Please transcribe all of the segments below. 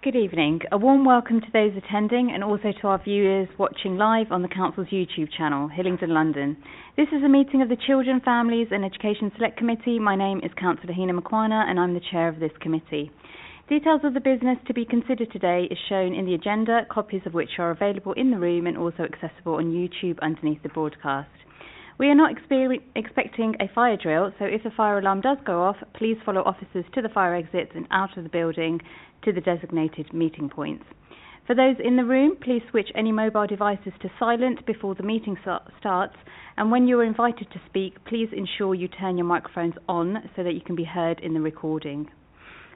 Good evening. A warm welcome to those attending and also to our viewers watching live on the Council's YouTube channel, Hillingdon, London. This is a meeting of the Children, Families and Education Select Committee. My name is Councillor Heena Makwana and I'm the chair of this committee. Details of the business to be considered today is shown in the agenda, copies of which are available in the room and also accessible on YouTube underneath the broadcast. We are not expecting a fire drill, so if the fire alarm does go off, please follow officers to the fire exits and out of the building to the designated meeting points. For those in the room, please switch any mobile devices to silent before the meeting starts, and when you are invited to speak, please ensure you turn your microphones on so that you can be heard in the recording.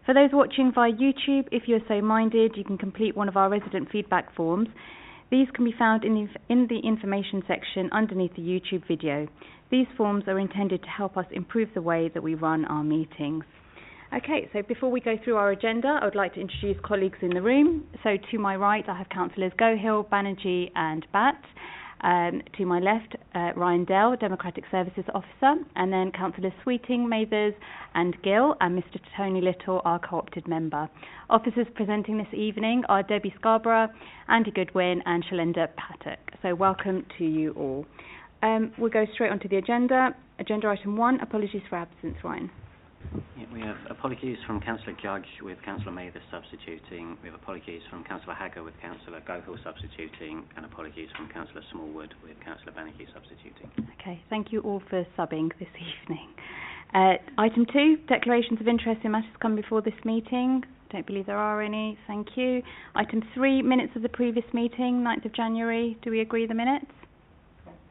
For those watching via YouTube, if you are so minded, you can complete one of our resident feedback forms. These can be found in the information section underneath the YouTube video. These forms are intended to help us improve the way that we run our meetings. Okay, so before we go through our agenda, I would like to introduce colleagues in the room. So to my right, I have Councillors Gohill, Banerjee and Batt. To my left, Ryan Dell, Democratic Services Officer, and then Councillors Sweeting, Mathers and Gill, and Mr Tony Little, our co-opted member. Officers presenting this evening are Debbie Scarborough, Andy Goodwin and Shalenda Patek. So welcome to you all. We'll go straight onto the agenda. Agenda item 1, apologies for absence, Ryan. Yeah, we have apologies from Councillor Judge with Councillor Mathers substituting. We have apologies from Councillor Hagger with Councillor Gohill substituting, and apologies from Councillor Smallwood with Councillor Banerjee substituting. Okay, thank you all for subbing this evening. Item 2, declarations of interest in matters come before this meeting. Don't believe there are any. Thank you. Item 3, minutes of the previous meeting, 9th of January. Do we agree the minutes?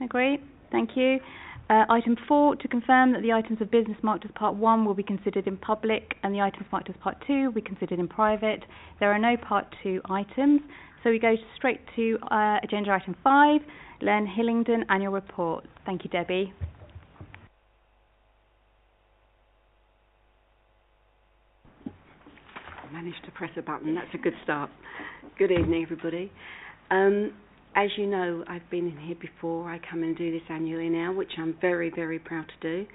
Agree. Thank you. Item 4, to confirm that the items of business marked as Part 1 will be considered in public and the items marked as Part 2 will be considered in private. There are no Part 2 items, so we go straight to Agenda Item 5, Learn Hillingdon Annual Report. Thank you, Debbie. I managed to press a button. That's a good start. Good evening, everybody. As you know, I've been in here before. I come and do this annually now, which I'm very, very proud to do.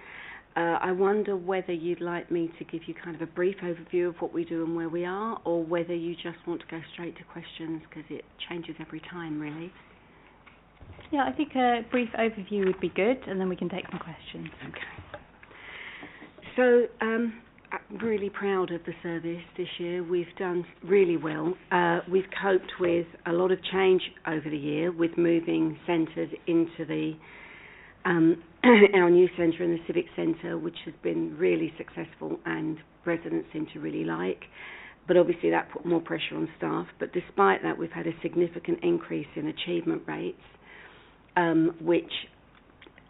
I wonder whether you'd like me to give you kind of a brief overview of what we do and where we are, or whether you just want to go straight to questions, because it changes every time, really. Yeah, I think a brief overview would be good, and then we can take some questions. Okay. So, I'm really proud of the service this year. We've done really well. We've coped with a lot of change over the year with moving centres into the our new centre in the Civic Centre, which has been really successful and residents seem to really like. But obviously that put more pressure on staff. But despite that, we've had a significant increase in achievement rates, which,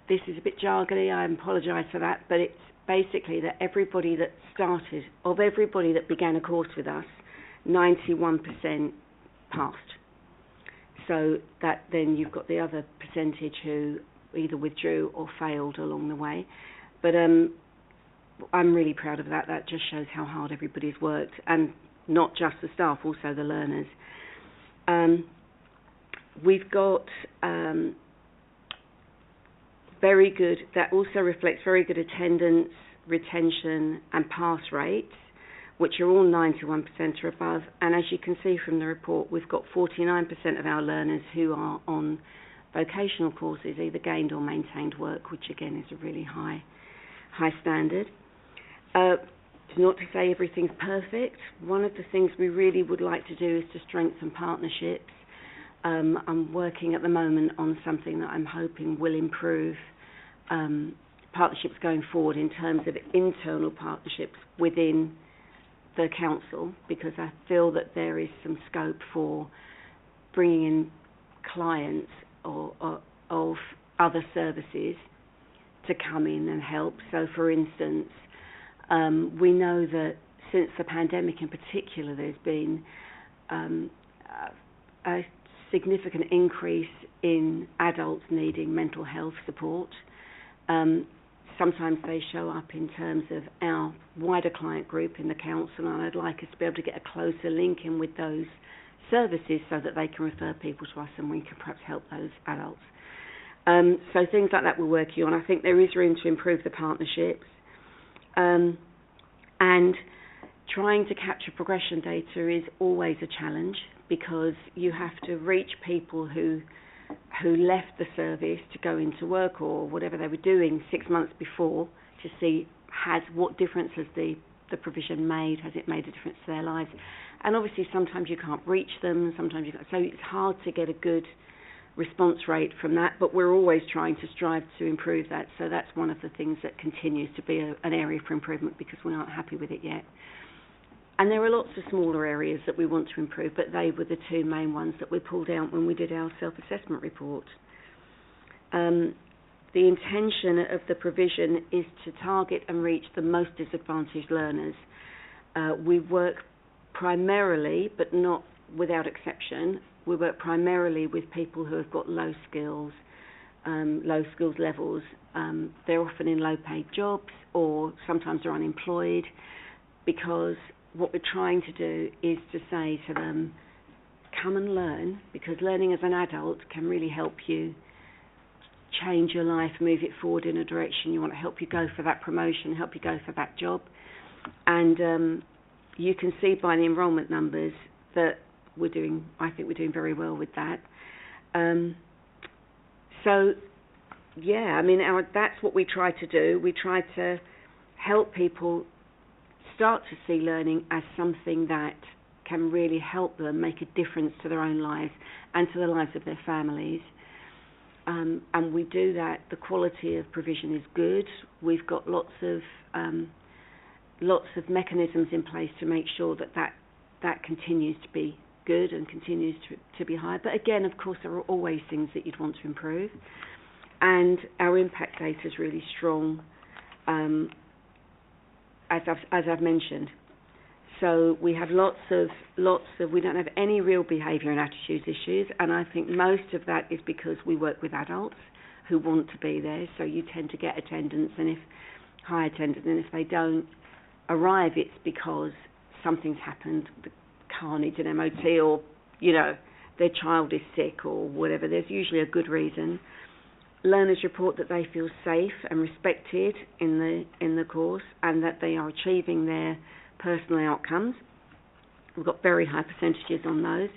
this is a bit jargony, I apologise for that, but it's basically that everybody that began a course with us, 91% passed. So that then you've got the other percentage who either withdrew or failed along the way. But I'm really proud of that. That just shows how hard everybody's worked, and not just the staff, also the learners. We've got very good, that also reflects very good attendance, retention and pass rates, which are all 91% or above. And as you can see from the report, we've got 49% of our learners who are on vocational courses, either gained or maintained work, which again is a really high standard. Not to say everything's perfect. One of the things we really would like to do is to strengthen partnerships. I'm working at the moment on something that I'm hoping will improve partnerships going forward in terms of internal partnerships within the council, because I feel that there is some scope for bringing in clients or of other services to come in and help. So, for instance, we know that since the pandemic in particular, there's been a significant increase in adults needing mental health support. Sometimes they show up in terms of our wider client group in the council, and I'd like us to be able to get a closer link in with those services so that they can refer people to us and we can perhaps help those adults. So things like that we're working on. I think there is room to improve the partnerships. And trying to capture progression data is always a challenge, because you have to reach people who left the service to go into work or whatever they were doing 6 months before, to see what difference has the provision made, has it made a difference to their lives. And obviously sometimes you can't reach them, sometimes you can't, so it's hard to get a good response rate from that, but we're always trying to strive to improve that. So that's one of the things that continues to be an area for improvement, because we aren't happy with it yet. And there are lots of smaller areas that we want to improve, but they were the two main ones that we pulled out when we did our self-assessment report. The intention of the provision is to target and reach the most disadvantaged learners. We work primarily, but not without exception, we work primarily with people who have got low skills levels. They're often in low-paid jobs, or sometimes they're unemployed, because what we're trying to do is to say to them, come and learn, because learning as an adult can really help you change your life, move it forward in a direction you want, to help you go for that promotion, help you go for that job. And you can see by the enrolment numbers that I think we're doing very well with that. So, yeah, I mean, that's what we try to do. We try to help people start to see learning as something that can really help them make a difference to their own lives and to the lives of their families. And we do that. The quality of provision is good. We've got lots of mechanisms in place to make sure that continues to be good and continues to be high. But again, of course, there are always things that you'd want to improve. And our impact data is really strong, as I've mentioned. So we have lots of, we don't have any real behaviour and attitudes issues, and I think most of that is because we work with adults who want to be there, so you tend to get attendance, and high attendance, and if they don't arrive, it's because something's happened, the car needs an MOT, or, their child is sick or whatever. There's usually a good reason. Learners report that they feel safe and respected in the course, and that they are achieving their personal outcomes. We've got very high percentages on those.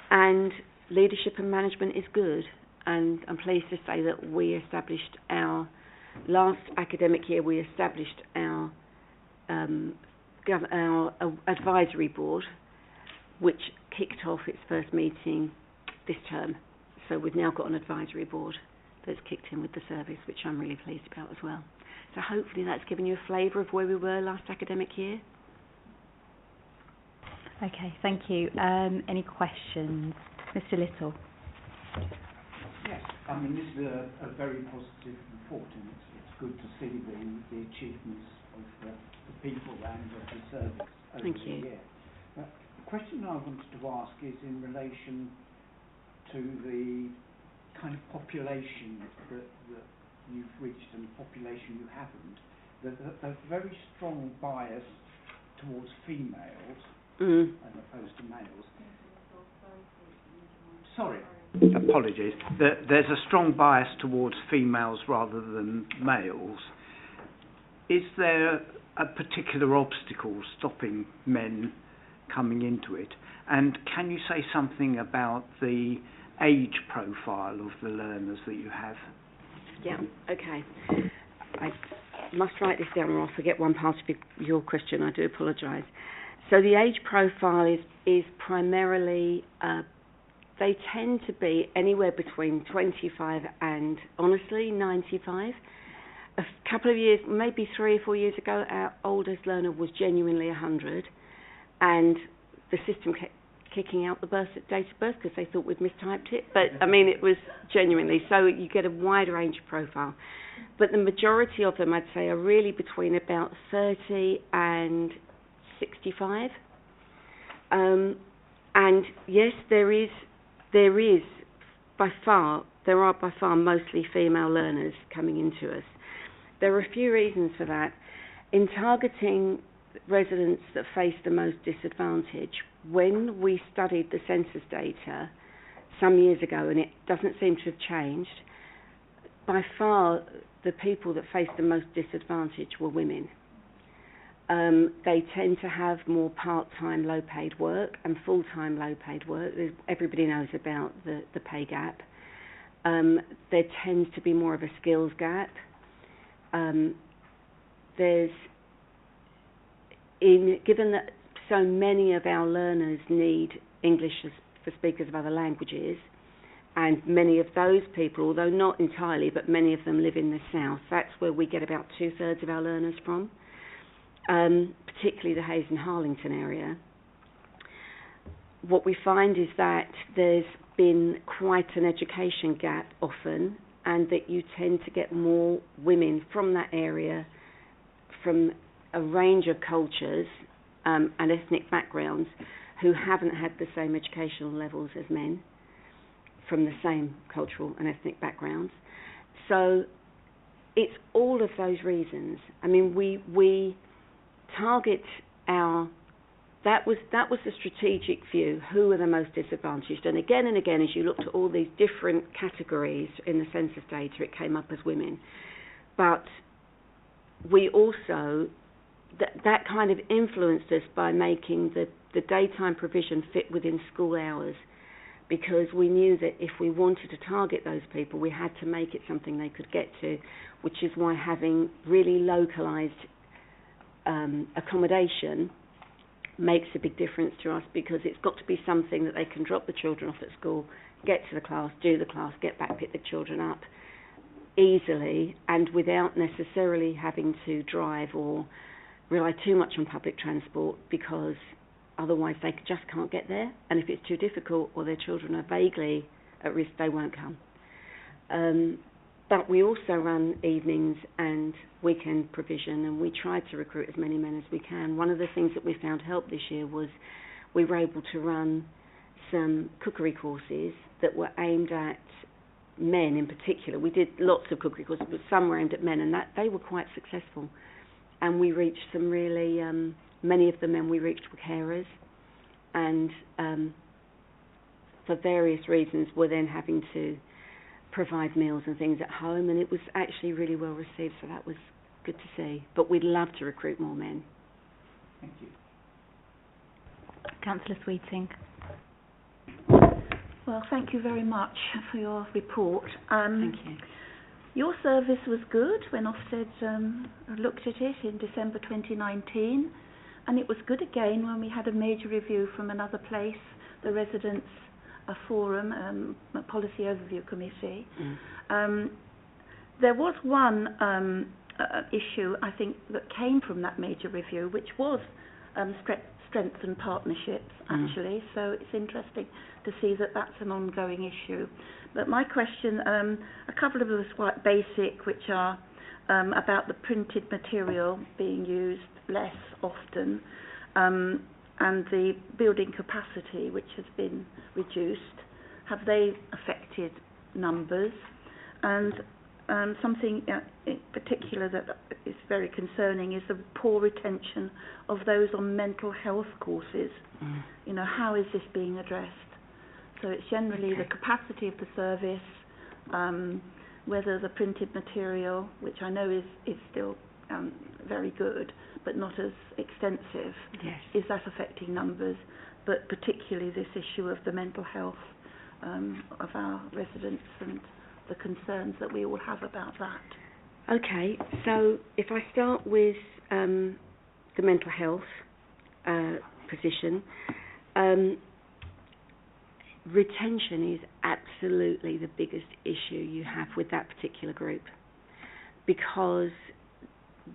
And leadership and management is good. And I'm pleased to say that we established last academic year, we established our advisory board, which kicked off its first meeting this term. So we've now got an advisory board that's kicked in with the service, which I'm really pleased about as well. So hopefully that's given you a flavour of where we were last academic year. Okay, thank you. Any questions? Mr. Little. Yes, I mean, this is a very positive report, and it's good to see the achievements of the people and of the service over the year. The question I wanted to ask is in relation to the kind of population that you've reached and the population you haven't. There's a very strong bias towards females as opposed to males. Sorry, apologies. There's a strong bias towards females rather than males. Is there a particular obstacle stopping men coming into it? And can you say something about the age profile of the learners that you have? Yeah, okay. I must write this down or I'll forget one part of your question. I do apologise. So the age profile is primarily, they tend to be anywhere between 25 and, honestly, 95. A couple of years, maybe 3 or 4 years ago, our oldest learner was genuinely 100, and the system kept kicking out the date of birth because they thought we'd mistyped it. But, I mean, it was genuinely. So you get a wide range of profile. But the majority of them, I'd say, are really between about 30 and 65. And, yes, there are by far mostly female learners coming into us. There are a few reasons for that. In targeting residents that face the most disadvantage, when we studied the census data some years ago, and it doesn't seem to have changed, by far the people that faced the most disadvantage were women. They tend to have more part-time, low-paid work and full-time, low-paid work. Everybody knows about the pay gap. There tends to be more of a skills gap. Given that so many of our learners need English for speakers of other languages, and many of those people, although not entirely, but many of them live in the south, that's where we get about 2/3 of our learners from, particularly the Hayes and Harlington area. What we find is that there's been quite an education gap often, and that you tend to get more women from that area, from a range of cultures and ethnic backgrounds, who haven't had the same educational levels as men from the same cultural and ethnic backgrounds. So it's all of those reasons. I mean, we target that was the strategic view. Who are the most disadvantaged? And again, as you looked at all these different categories in the census data, it came up as women. But we also, that kind of influenced us by making the daytime provision fit within school hours, because we knew that if we wanted to target those people, we had to make it something they could get to, which is why having really localised accommodation makes a big difference to us, because it's got to be something that they can drop the children off at school, get to the class, do the class, get back, pick the children up easily, and without necessarily having to drive or rely too much on public transport, because otherwise they just can't get there, and if it's too difficult or their children are vaguely at risk, they won't come. But we also run evenings and weekend provision, and we try to recruit as many men as we can. One of the things that we found helped this year was we were able to run some cookery courses that were aimed at men in particular. We did lots of cookery courses, but some were aimed at men, and that they were quite successful. And we reached some really, many of the men we reached were carers, and for various reasons were then having to provide meals and things at home, and it was actually really well received, so that was good to see. But we'd love to recruit more men. Thank you. Councillor Sweeting. Well, thank you very much for your report. Thank you. Your service was good when Ofsted looked at it in December 2019, and it was good again when we had a major review from another place, the Residents' Forum, a Policy Overview Committee. There was one issue, I think, that came from that major review, which was strengthened partnerships, actually. So it's interesting to see that that's an ongoing issue. But my question, a couple of them are quite basic, which are about the printed material being used less often, and the building capacity, which has been reduced. Have they affected numbers? And something in particular that is very concerning is the poor retention of those on mental health courses. You know, how is this being addressed? So it's generally the capacity of the service, whether the printed material, which I know is still very good, but not as extensive, is that affecting numbers? But particularly this issue of the mental health of our residents and the concerns that we all have about that. Okay, so if I start with the mental health position, retention is absolutely the biggest issue you have with that particular group, because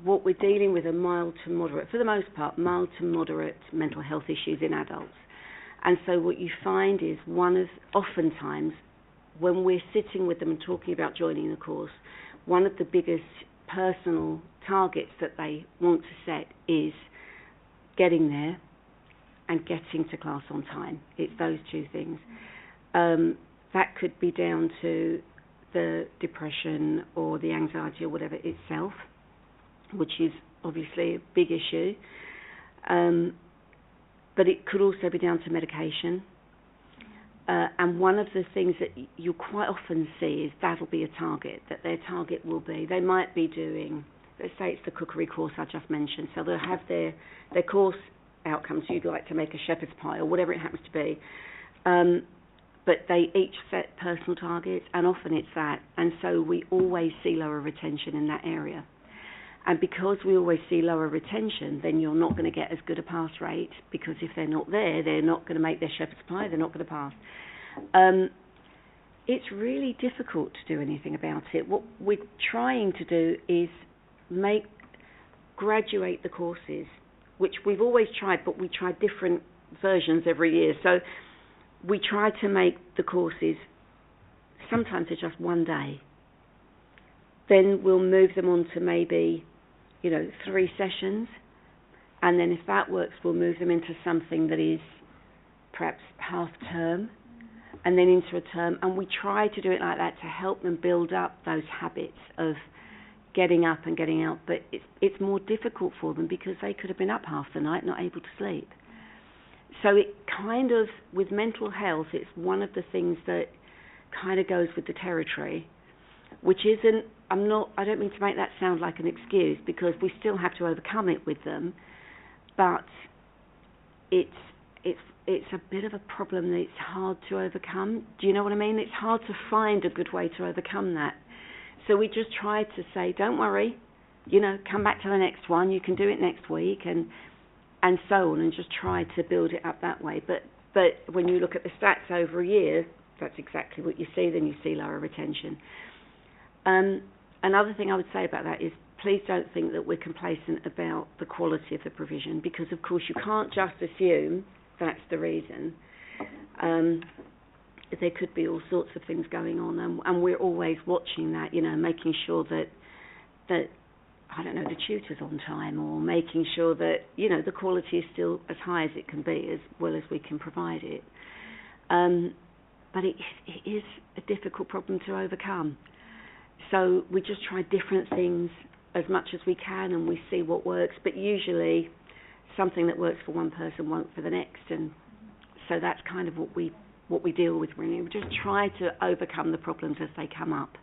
what we're dealing with are mild to moderate, for the most part, mild to moderate mental health issues in adults. And so what you find is oftentimes, when we're sitting with them and talking about joining the course, one of the biggest personal targets that they want to set is getting there and getting to class on time. It's those two things. That could be down to the depression or the anxiety or whatever itself, which is obviously a big issue. But it could also be down to medication. And one of the things that you quite often see is that'll be a target, that their target will be, they might be doing let's say it's the cookery course I just mentioned, so they'll have their course outcomes. You'd like to make a shepherd's pie or whatever it happens to be, but they each set personal targets, and often it's that, and so we always see lower retention in that area. And because we always see lower retention, then you're not going to get as good a pass rate, because if they're not there, they're not going to make their shepherd's pie, they're not going to pass. It's really difficult to do anything about it. What we're trying to do is graduate the courses, which we've always tried, but we try different versions every year. So we try to make the courses, sometimes they're just one day. Then we'll move them on to maybe, 3 sessions. And then if that works, we'll move them into something that is perhaps half term, and then into a term. And we try to do it like that to help them build up those habits of getting up and getting out. But it's more difficult for them because they could have been up half the night, not able to sleep. So it kind of, with mental health, it's one of the things that kind of goes with the territory, which isn't, I don't mean to make that sound like an excuse, because we still have to overcome it with them, but it's a bit of a problem that it's hard to overcome. Do you know what I mean? It's hard to find a good way to overcome that. So we just try to say, don't worry, come back to the next one, you can do it next week, and so on, and just try to build it up that way. But when you look at the stats over a year, that's exactly what you see. Then you see lower retention. Another thing I would say about that is, please don't think that we're complacent about the quality of the provision, because of course you can't just assume that's the reason. There could be all sorts of things going on, and we're always watching that, making sure that I don't know, the tutor's on time, or making sure that, the quality is still as high as it can be, as well as we can provide it. But it is a difficult problem to overcome. So we just try different things as much as we can, and we see what works. But usually something that works for one person won't for the next, and so that's kind of what we deal with, really. We just try to overcome the problems as they come up.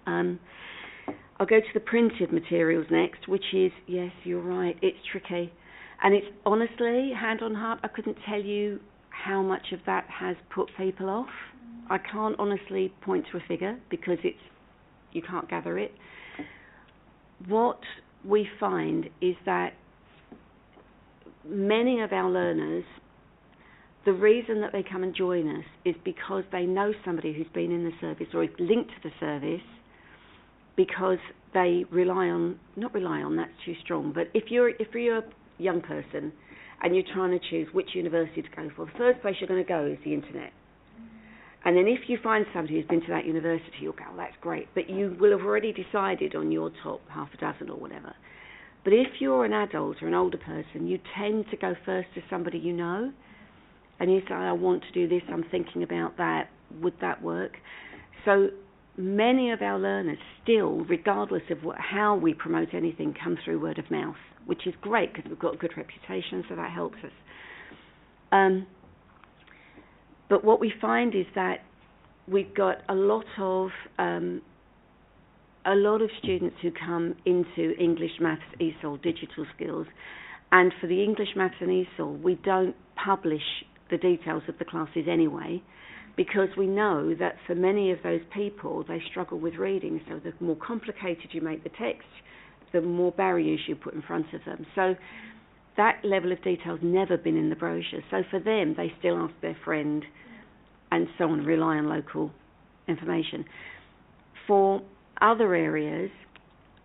I'll go to the printed materials next, which is, yes, you're right, it's tricky. And it's honestly, hand on heart, I couldn't tell you how much of that has put people off. I can't honestly point to a figure, because you can't gather it. What we find is that many of our learners, the reason that they come and join us is because they know somebody who's been in the service or is linked to the service, because they not rely on, that's too strong, but if you're a young person and you're trying to choose which university to go for, the first place you're going to go is the internet. And then if you find somebody who's been to that university, you'll go, well, that's great, but you will have already decided on your top half a dozen or whatever. But if you're an adult or an older person, you tend to go first to somebody you know, and you say, I want to do this, I'm thinking about that, would that work? So many of our learners still, regardless of how we promote anything, come through word of mouth, which is great because we've got a good reputation, so that helps us. But what we find is that we've got a lot of students who come into English, Maths, ESOL, digital skills, and for the English, Maths and ESOL, we don't publish the details of the classes anyway, because we know that for many of those people, they struggle with reading, so the more complicated you make the text, the more barriers you put in front of them. So that level of detail's never been in the brochure. So for them, they still ask their friend and so on, rely on local information. For other areas,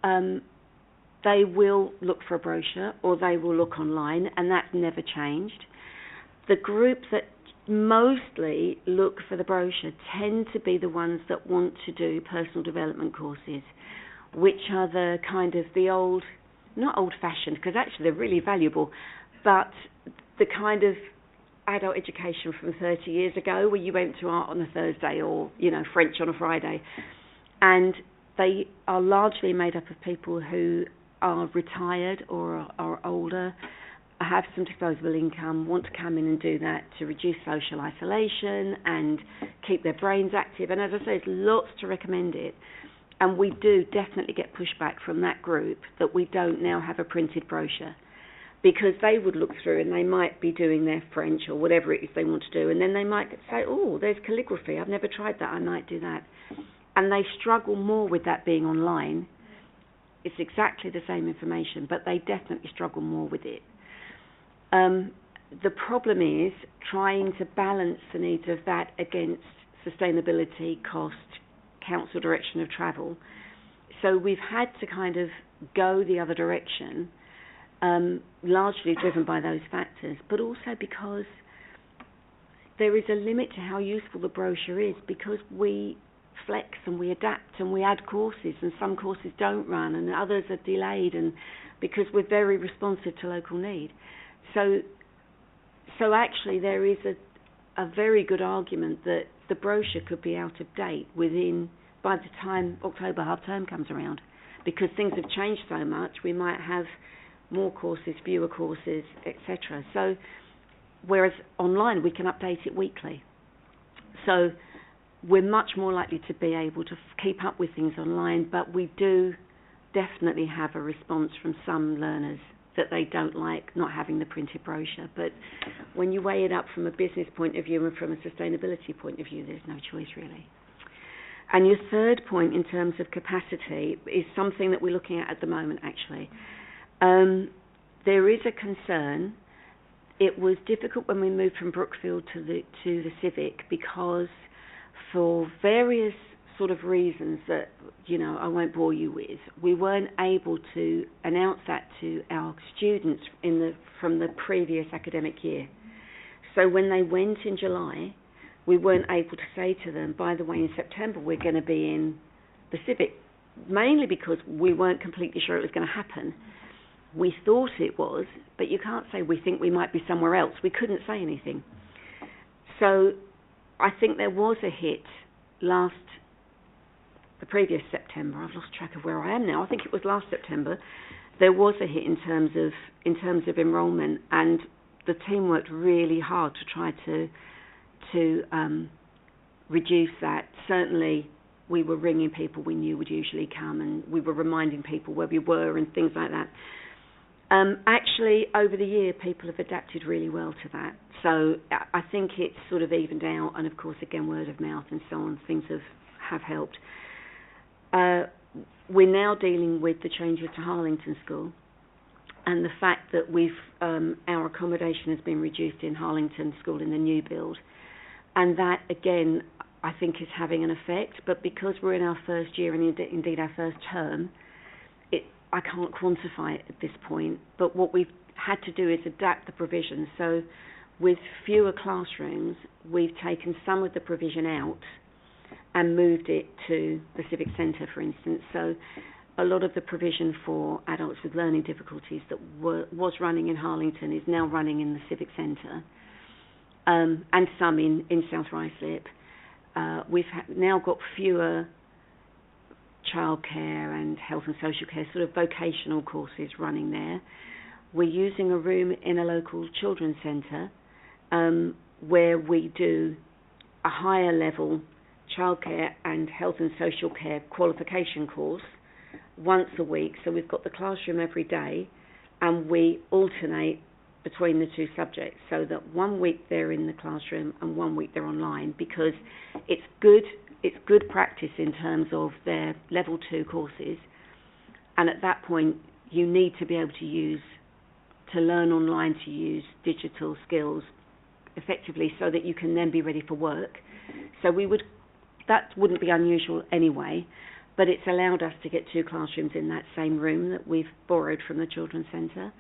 they will look for a brochure or they will look online, and that's never changed. The group that mostly look for the brochure tend to be the ones that want to do personal development courses, which are the kind of the old, not old-fashioned, because actually they're really valuable, but the kind of adult education from 30 years ago where you went to art on a Thursday or, French on a Friday. And they are largely made up of people who are retired or are older, have some disposable income, want to come in and do that to reduce social isolation and keep their brains active. And as I say, there's lots to recommend it. and we do definitely get pushback from that group that we don't now have a printed brochure, because they would look through and they might be doing their French or whatever it is they want to do, and then they might say, oh, there's calligraphy, I've never tried that, I might do that. And they struggle more with that being online. It's exactly the same information, but they definitely struggle more with it. The problem is trying to balance the needs of that against sustainability, cost, council direction of travel. So we've had to kind of go the other direction, largely driven by those factors, but also because there is a limit to how useful the brochure is, because we flex and we adapt and we add courses, and some courses don't run and others are delayed, and because we're very responsive to local need. So actually there is a very good argument that the brochure could be out of date by the time October half term comes around, because things have changed so much. We might have more courses, fewer courses, etc. So whereas online we can update it weekly. So we're much more likely to be able to keep up with things online, but we do definitely have a response from some learners that they don't like not having the printed brochure. But when you weigh it up from a business point of view and from a sustainability point of view, there's no choice really. And your third point in terms of capacity is something that we're looking at the moment actually. There is a concern. It was difficult when we moved from Brookfield to the Civic, because for various sort of reasons that, I won't bore you with, we weren't able to announce that to our students from the previous academic year. So when they went in July, we weren't able to say to them, by the way, in September we're going to be in the Civic, mainly because we weren't completely sure it was going to happen. We thought it was, but you can't say we think we might be somewhere else. We couldn't say anything. So I think there was a hit the previous September. I've lost track of where I am now. I think it was last September. There was a hit in terms of enrolment, and the team worked really hard to try to reduce that. Certainly, we were ringing people we knew would usually come, and we were reminding people where we were and things like that. Actually, over the year, people have adapted really well to that. So I think it's sort of evened out, and of course, again, word of mouth and so on, things have helped. We're now dealing with the changes to Hillingdon School, and the fact that our accommodation has been reduced in Hillingdon School in the new build, and that again I think is having an effect. But because we're in our first year and indeed our first term, I can't quantify it at this point. But what we've had to do is adapt the provision. So with fewer classrooms, we've taken some of the provision out and moved it to the Civic Centre, for instance. So a lot of the provision for adults with learning difficulties that was running in Hillingdon is now running in the Civic Centre, and some in South Ruislip. We've now got fewer childcare and health and social care, sort of vocational courses running there. We're using a room in a local children's centre where we do a higher level childcare and health and social care qualification course once a week. So we've got the classroom every day, and we alternate between the two subjects, so that 1 week they're in the classroom and 1 week they're online, because it's good practice in terms of their level 2 courses. And at that point you need to be able to learn online, to use digital skills effectively, so that you can then be ready for work. So that wouldn't be unusual anyway, but it's allowed us to get 2 classrooms in that same room that we've borrowed from the Children's Centre.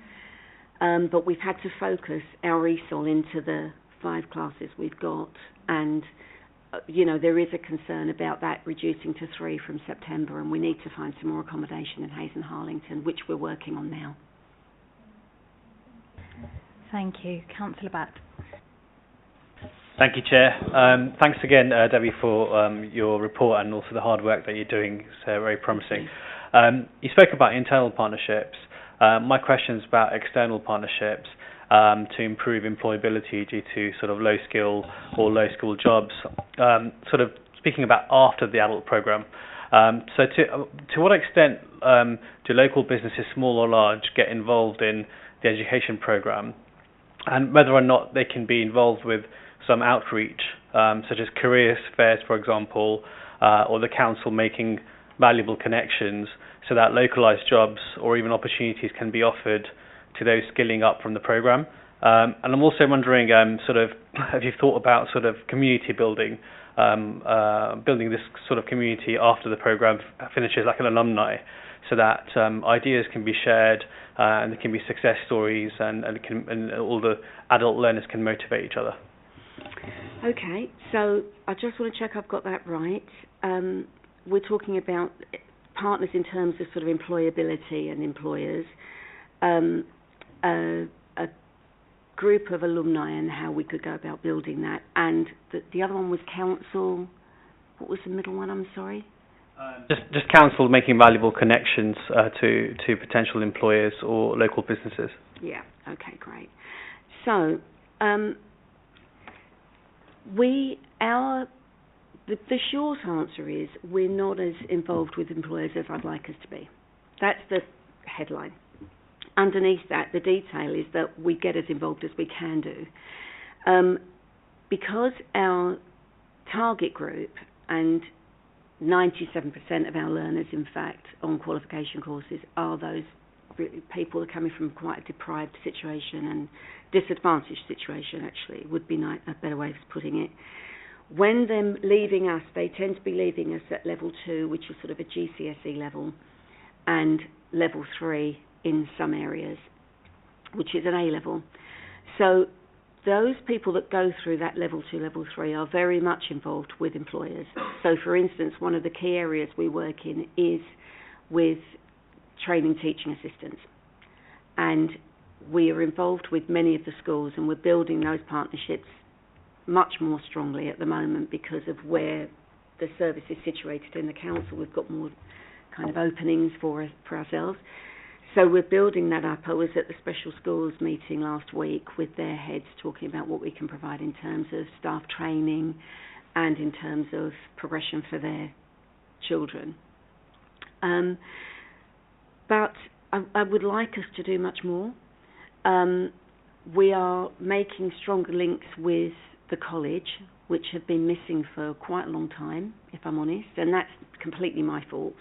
But we've had to focus our ESOL into the 5 classes we've got, and there is a concern about that reducing to 3 from September, and we need to find some more accommodation in Hayes and Hillingdon, which we're working on now. Thank you. Councillor Batt. Thank you, Chair. Thanks again, Debbie, for your report and also the hard work that you're doing. It's very promising. You spoke about internal partnerships. My question is about external partnerships to improve employability due to sort of low skill or low school jobs. Sort of speaking about after the adult programme, So to what extent do local businesses, small or large, get involved in the education programme, and whether or not they can be involved with some outreach, such as careers fairs, for example, or the council making valuable connections so that localised jobs or even opportunities can be offered to those skilling up from the programme. And I'm also wondering, have you thought about sort of community building, building this sort of community after the programme finishes, like an alumni, so that ideas can be shared and there can be success stories and all the adult learners can motivate each other? Okay, so I just want to check I've got that right. We're talking about partners in terms of sort of employability and employers, a group of alumni and how we could go about building that, and the other one was council. What was the middle one? I'm sorry. Just council making valuable connections to potential employers or local businesses. Yeah. Okay. Great. So the short answer is we're not as involved with employers as I'd like us to be. That's the headline. Underneath that, the detail is that we get as involved as we can do. Because our target group, and 97% of our learners, in fact, on qualification courses are those people who are coming from quite a deprived situation and disadvantaged situation, actually, would be a better way of putting it. When they're leaving us, they tend to be leaving us at level 2, which is sort of a GCSE level, and level 3 in some areas, which is an A level. So those people that go through that level 2, level 3 are very much involved with employers. So, for instance, one of the key areas we work in is with training teaching assistants. And we are involved with many of the schools, and we're building those partnerships much more strongly at the moment because of where the service is situated in the council. We've got more kind of openings for ourselves. So we're building that up. I was at the special schools meeting last week with their heads talking about what we can provide in terms of staff training and in terms of progression for their children. But I would like us to do much more. We are making stronger links with the college, which have been missing for quite a long time, if I'm honest, and that's completely my fault.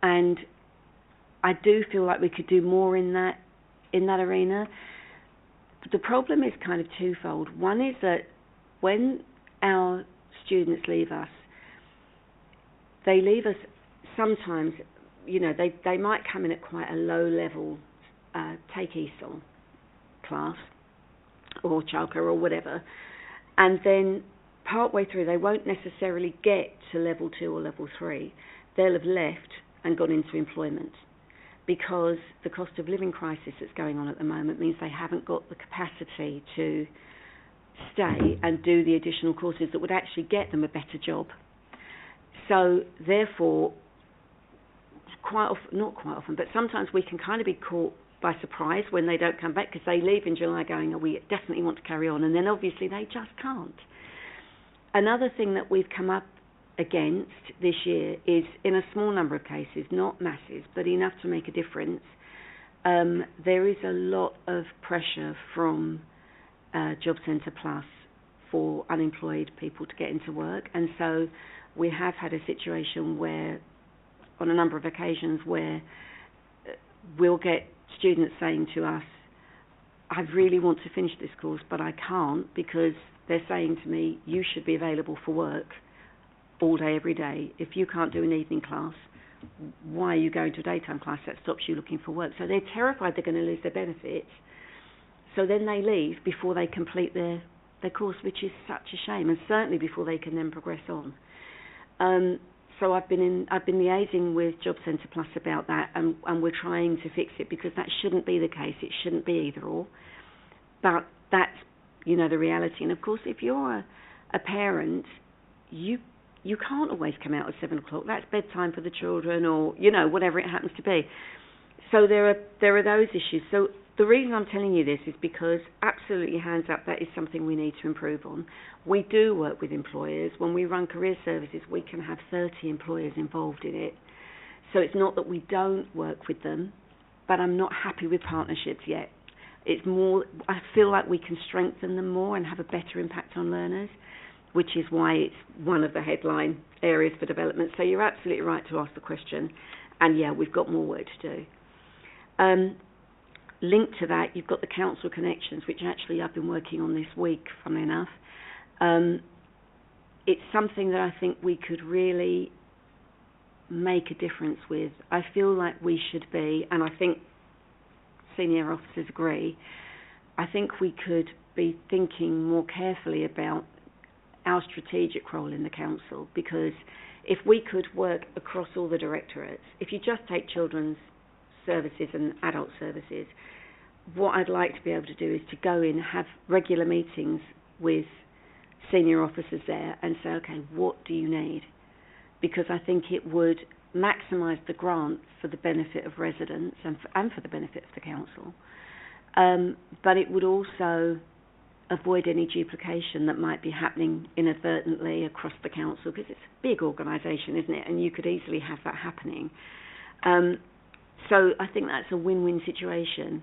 And I do feel like we could do more in that arena. The problem is kind of twofold. One is that when our students leave us, they leave us sometimes, they might come in at quite a low level, take ESOL class or childcare or whatever, and then partway through they won't necessarily get to level 2 or level 3. They'll have left and gone into employment because the cost of living crisis that's going on at the moment means they haven't got the capacity to stay and do the additional courses that would actually get them a better job. So therefore, not quite often, but sometimes we can kind of be caught by surprise when they don't come back because they leave in July going, oh, we definitely want to carry on, and then obviously they just can't. Another thing that we've come up against this year is, in a small number of cases, not masses, but enough to make a difference, there is a lot of pressure from Job Centre Plus for unemployed people to get into work, and so we have had a situation where, on a number of occasions, where we'll get students saying to us, I really want to finish this course, but I can't because they're saying to me, you should be available for work all day, every day. If you can't do an evening class, why are you going to a daytime class? That stops you looking for work. So they're terrified they're going to lose their benefits. So then they leave before they complete their course, which is such a shame, and certainly before they can then progress on. So I've been liaising with Job Centre Plus about that, and we're trying to fix it because that shouldn't be the case. It shouldn't be either or. But that's, the reality. And of course, if you're a parent, you can't always come out at 7 o'clock. That's bedtime for the children, or whatever it happens to be. So there are those issues. So the reason I'm telling you this is because, absolutely, hands up, that is something we need to improve on. We do work with employers. When we run career services, we can have 30 employers involved in it. So it's not that we don't work with them, but I'm not happy with partnerships yet. It's more, I feel like we can strengthen them more and have a better impact on learners, which is why it's one of the headline areas for development. So you're absolutely right to ask the question. And yeah, we've got more work to do. Linked to that, you've got the council connections, which actually I've been working on this week, funnily enough. It's something that I think we could really make a difference with. I feel like we should be, and I think senior officers agree, I think we could be thinking more carefully about our strategic role in the council, because if we could work across all the directorates, if you just take children's services and adult services, what I'd like to be able to do is to go in, have regular meetings with senior officers there and say, okay, what do you need? Because I think it would maximise the grant for the benefit of residents and for the benefit of the council. But it would also avoid any duplication that might be happening inadvertently across the council, because it's a big organisation, isn't it? And you could easily have that happening. So I think that's a win-win situation,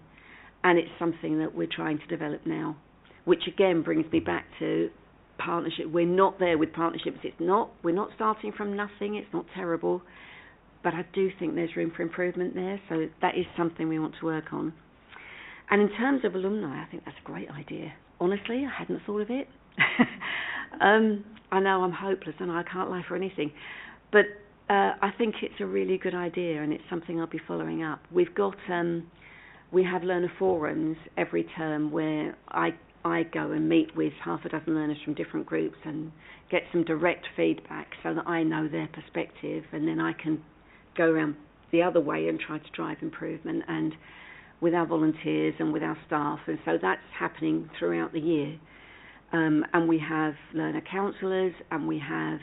and it's something that we're trying to develop now, which again brings me back to partnership. We're not there with partnerships. We're not starting from nothing. It's not terrible, but I do think there's room for improvement there, so that is something we want to work on. And in terms of alumni, I think that's a great idea. Honestly, I hadn't thought of it. I know I'm hopeless and I can't lie for anything, but I think it's a really good idea, and it's something I'll be following up. We've got, we have learner forums every term where I go and meet with half a dozen learners from different groups and get some direct feedback so that I know their perspective, and then I can go around the other way and try to drive improvement, and with our volunteers and with our staff, and so that's happening throughout the year. And we have learner councillors, and we have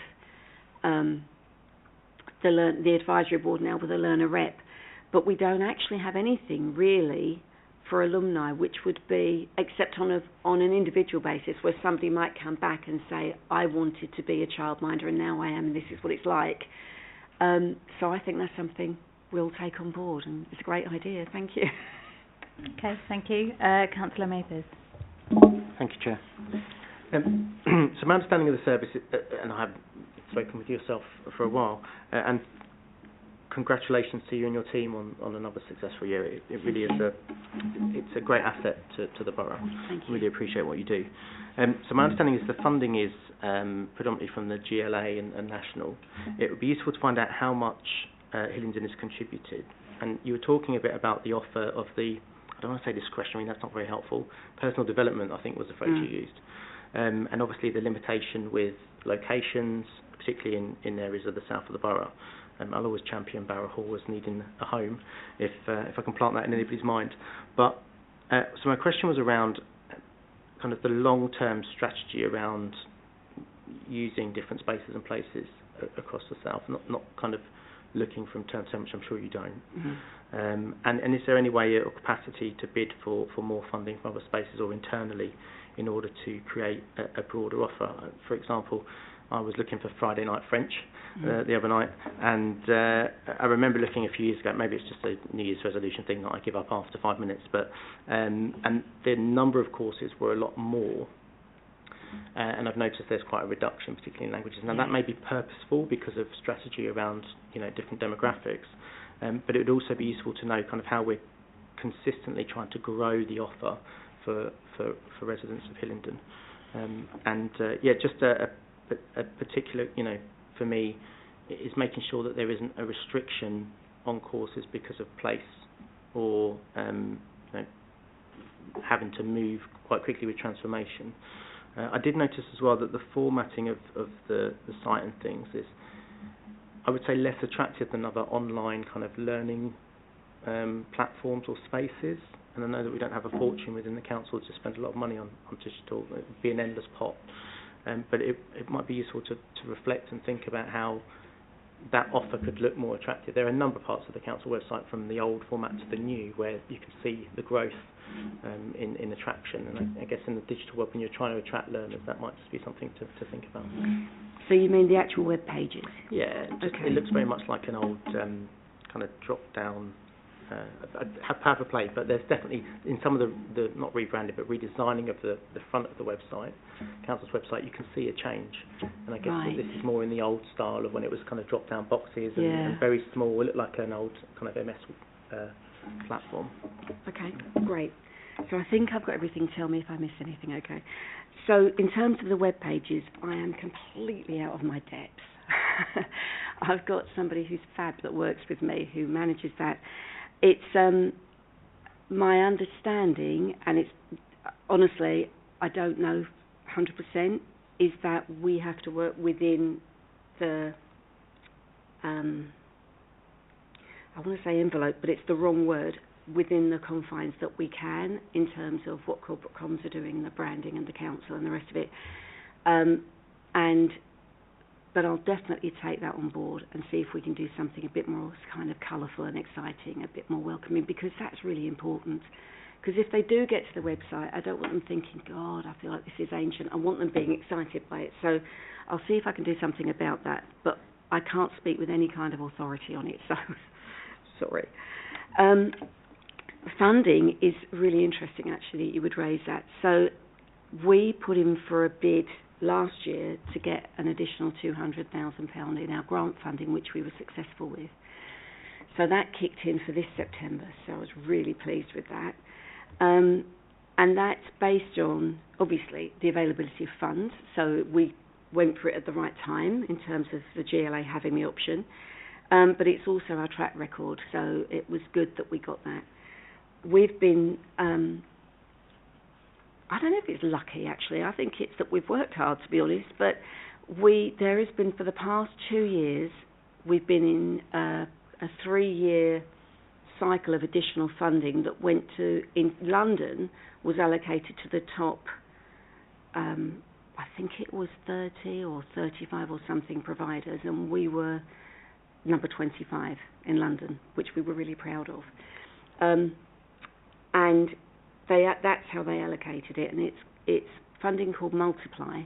the advisory board now with a learner rep, but we don't actually have anything really for alumni, which would be, except on an individual basis, where somebody might come back and say, I wanted to be a childminder and now I am, and this is what it's like. So I think that's something we'll take on board, and it's a great idea. Thank you. Okay, thank you. Councillor Mathers. Thank you, Chair. So my understanding of the service, and I have spoken with yourself for a while, and congratulations to you and your team on another successful year. It really is it's a great asset to the borough. Thank you. Really appreciate what you do. So my understanding is the funding is predominantly from the GLA and national. It would be useful to find out how much Hillingdon has contributed. And you were talking a bit about the offer of the, I don't want to say discretionary, that's not very helpful, personal development, I think was the phrase you used. And obviously the limitation with locations, particularly in areas of the south of the borough. I'll always champion Barrow Hall as needing a home, if I can plant that in anybody's mind. But so my question was around kind of the long-term strategy around using different spaces and places across the south, not kind of looking from term to term, which I'm sure you don't. Mm-hmm. And is there any way or capacity to bid for more funding from other spaces or internally in order to create a broader offer? For example, I was looking for Friday night French the other night, and I remember looking a few years ago, maybe it's just a New Year's resolution thing that I give up after 5 minutes, but and the number of courses were a lot more. And I've noticed there's quite a reduction, particularly in languages. Now, that may be purposeful because of strategy around, different demographics, but it would also be useful to know kind of how we're consistently trying to grow the offer for residents of Hillingdon. Just a particular, for me, is making sure that there isn't a restriction on courses because of place or having to move quite quickly with transformation. I did notice as well that the formatting of the site and things is, I would say, less attractive than other online kind of learning platforms or spaces. And I know that we don't have a fortune within the council to spend a lot of money on digital. It would be an endless pot. But it might be useful to reflect and think about how that offer could look more attractive. There are a number of parts of the council website, from the old format to the new, where you can see the growth in attraction. And I guess in the digital world, when you're trying to attract learners, that might just be something to think about. So you mean the actual web pages? Yeah, Okay. It looks very much like an old kind of drop-down power for play, but there's definitely, in some of the not rebranded, but redesigning of the front of the website, council's website, you can see a change. And I guess that this is more in the old style of when it was kind of drop-down boxes and very small. It looked like an old kind of MS platform. Okay, great. So I think I've got everything. Tell me if I missed anything, okay? So in terms of the web pages, I am completely out of my depth. I've got somebody who's fab that works with me who manages that. It's my understanding, and it's honestly, I don't know 100%, is that we have to work within the, I want to say envelope, but it's the wrong word, within the confines that we can in terms of what corporate comms are doing, the branding and the council and the rest of it. But I'll definitely take that on board and see if we can do something a bit more kind of colourful and exciting, a bit more welcoming, because that's really important. Because if they do get to the website, I don't want them thinking, God, I feel like this is ancient. I want them being excited by it. So I'll see if I can do something about that. But I can't speak with any kind of authority on it, so sorry. Funding is really interesting, actually, you would raise that. So we put in for a bid last year to get an additional £200,000 in our grant funding, which we were successful with. So that kicked in for this September, so I was really pleased with that. And that's based on, obviously, the availability of funds. So we went for it at the right time in terms of the GLA having the option. But it's also our track record, so it was good that we got that. We've been, I don't know if it's lucky, actually. I think it's that we've worked hard, to be honest. But there has been, for the past 2 years, we've been in a 3-year cycle of additional funding that went to, in London, was allocated to the top, I think it was 30 or 35 or something providers, and we were number 25 in London, which we were really proud of. And that's how they allocated it, and it's funding called Multiply,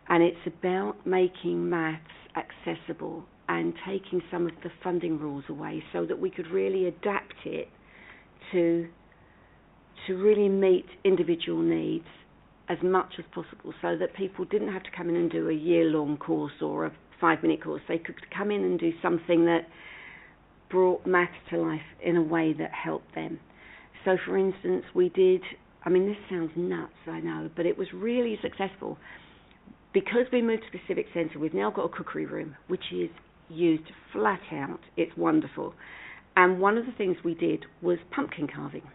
and it's about making maths accessible and taking some of the funding rules away so that we could really adapt it to really meet individual needs as much as possible, so that people didn't have to come in and do a year-long course or a 5-minute course. They could come in and do something that brought maths to life in a way that helped them. So, for instance, we did, I mean, this sounds nuts, I know, but it was really successful. Because we moved to the Civic Centre, we've now got a cookery room, which is used flat out. It's wonderful. And one of the things we did was pumpkin carving.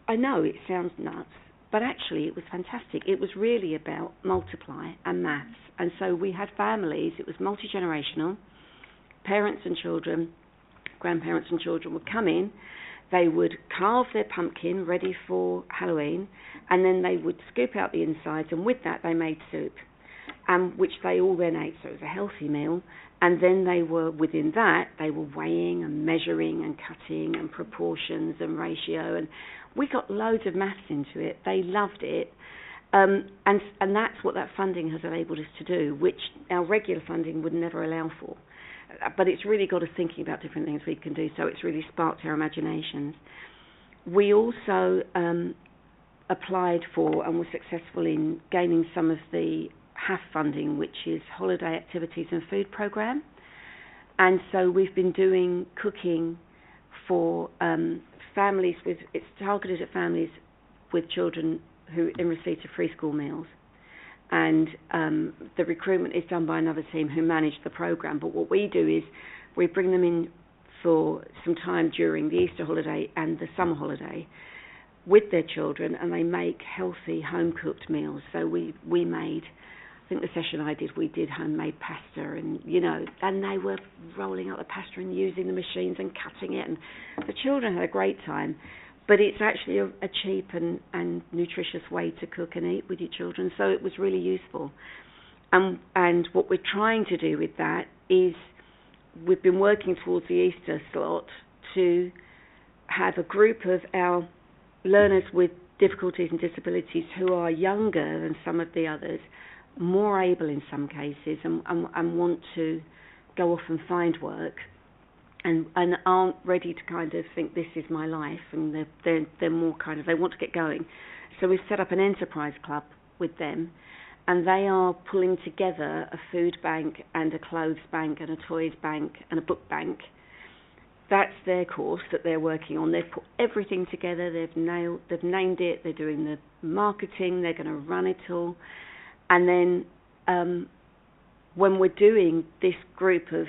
I know it sounds nuts, but actually it was fantastic. It was really about multiply and maths. And so we had families, it was multi-generational, parents and children, grandparents and children would come in. They would carve their pumpkin ready for Halloween, and then they would scoop out the insides, and with that they made soup, which they all then ate, so it was a healthy meal. And then they were, within that, they were weighing and measuring and cutting and proportions and ratio, and we got loads of maths into it. They loved it, and that's what that funding has enabled us to do, which our regular funding would never allow for. But it's really got us thinking about different things we can do, so it's really sparked our imaginations. We also applied for and were successful in gaining some of the HAF funding, which is Holiday Activities and Food Programme. And so we've been doing cooking for families with, it's targeted at families with children who in receipt of free school meals. And the recruitment is done by another team who manage the programme. But what we do is we bring them in for some time during the Easter holiday and the summer holiday with their children, and they make healthy home-cooked meals. So we made, I think the session I did, we did homemade pasta, and, you know, and they were rolling out the pasta and using the machines and cutting it, and the children had a great time. But it's actually a cheap and nutritious way to cook and eat with your children, so it was really useful. And what we're trying to do with that is we've been working towards the Easter slot to have a group of our learners with difficulties and disabilities who are younger than some of the others, more able in some cases, and want to go off and find work, and aren't ready to kind of think this is my life, and they're more kind of, they want to get going. So we've set up an enterprise club with them, and they are pulling together a food bank and a clothes bank and a toys bank and a book bank. That's their course that they're working on. They've put everything together, they've named it, they're doing the marketing, they're going to run it all. And then when we're doing this group of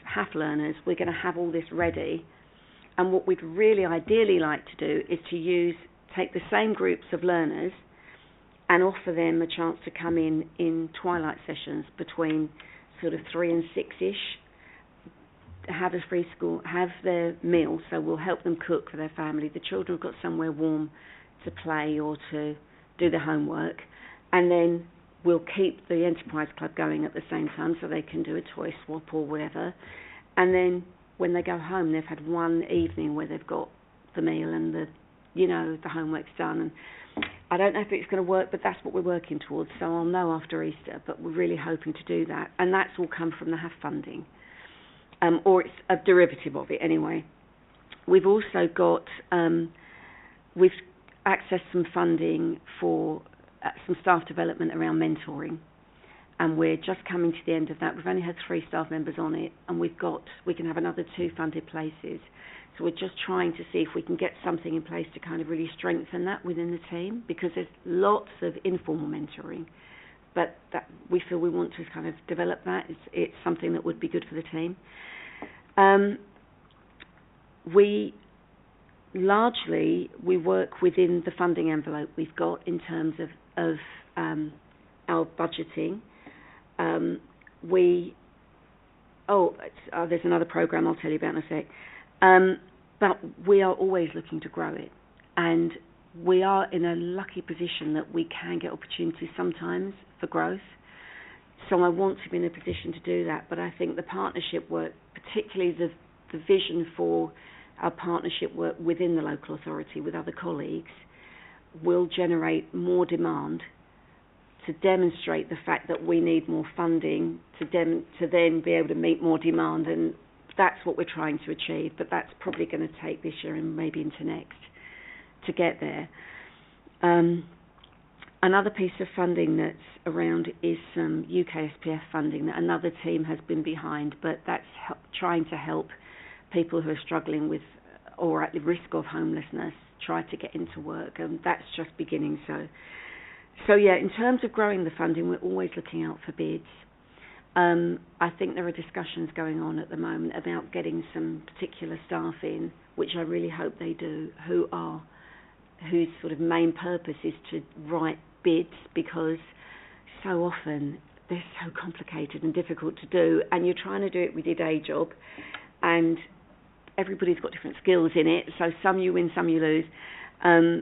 HAF learners, we're going to have all this ready. And what we'd really ideally like to do is to take the same groups of learners and offer them a chance to come in twilight sessions between sort of 3 and 6-ish, have a free school, have their meal, so we'll help them cook for their family. The children have got somewhere warm to play or to do their homework, and then we'll keep the enterprise club going at the same time so they can do a toy swap or whatever. And then when they go home, they've had one evening where they've got the meal and the homework's done. And I don't know if it's going to work, but that's what we're working towards, so I'll know after Easter, but we're really hoping to do that. And that's all come from the HAF funding, or it's a derivative of it anyway. We've also got, we've accessed some funding for some staff development around mentoring, and we're just coming to the end of that. We've only had 3 staff members on it, and we can have another 2 funded places. So we're just trying to see if we can get something in place to kind of really strengthen that within the team, because there's lots of informal mentoring, but that we feel we want to kind of develop that. It's something that would be good for the team. We work within the funding envelope we've got in terms of our budgeting. There's another programme I'll tell you about in a sec. But we are always looking to grow it, and we are in a lucky position that we can get opportunities sometimes for growth. So I want to be in a position to do that, but I think the partnership work, particularly the vision for our partnership work within the local authority with other colleagues, will generate more demand to demonstrate the fact that we need more funding to then be able to meet more demand, and that's what we're trying to achieve, but that's probably going to take this year and maybe into next to get there. Another piece of funding that's around is some UK SPF funding that another team has been behind, but that's trying to help people who are struggling with or at the risk of homelessness try to get into work, and that's just beginning. So yeah, in terms of growing the funding, we're always looking out for bids. I think there are discussions going on at the moment about getting some particular staff in, which I really hope they do, whose sort of main purpose is to write bids, because so often they're so complicated and difficult to do, and you're trying to do it with your day job, and everybody's got different skills in it, so some you win, some you lose,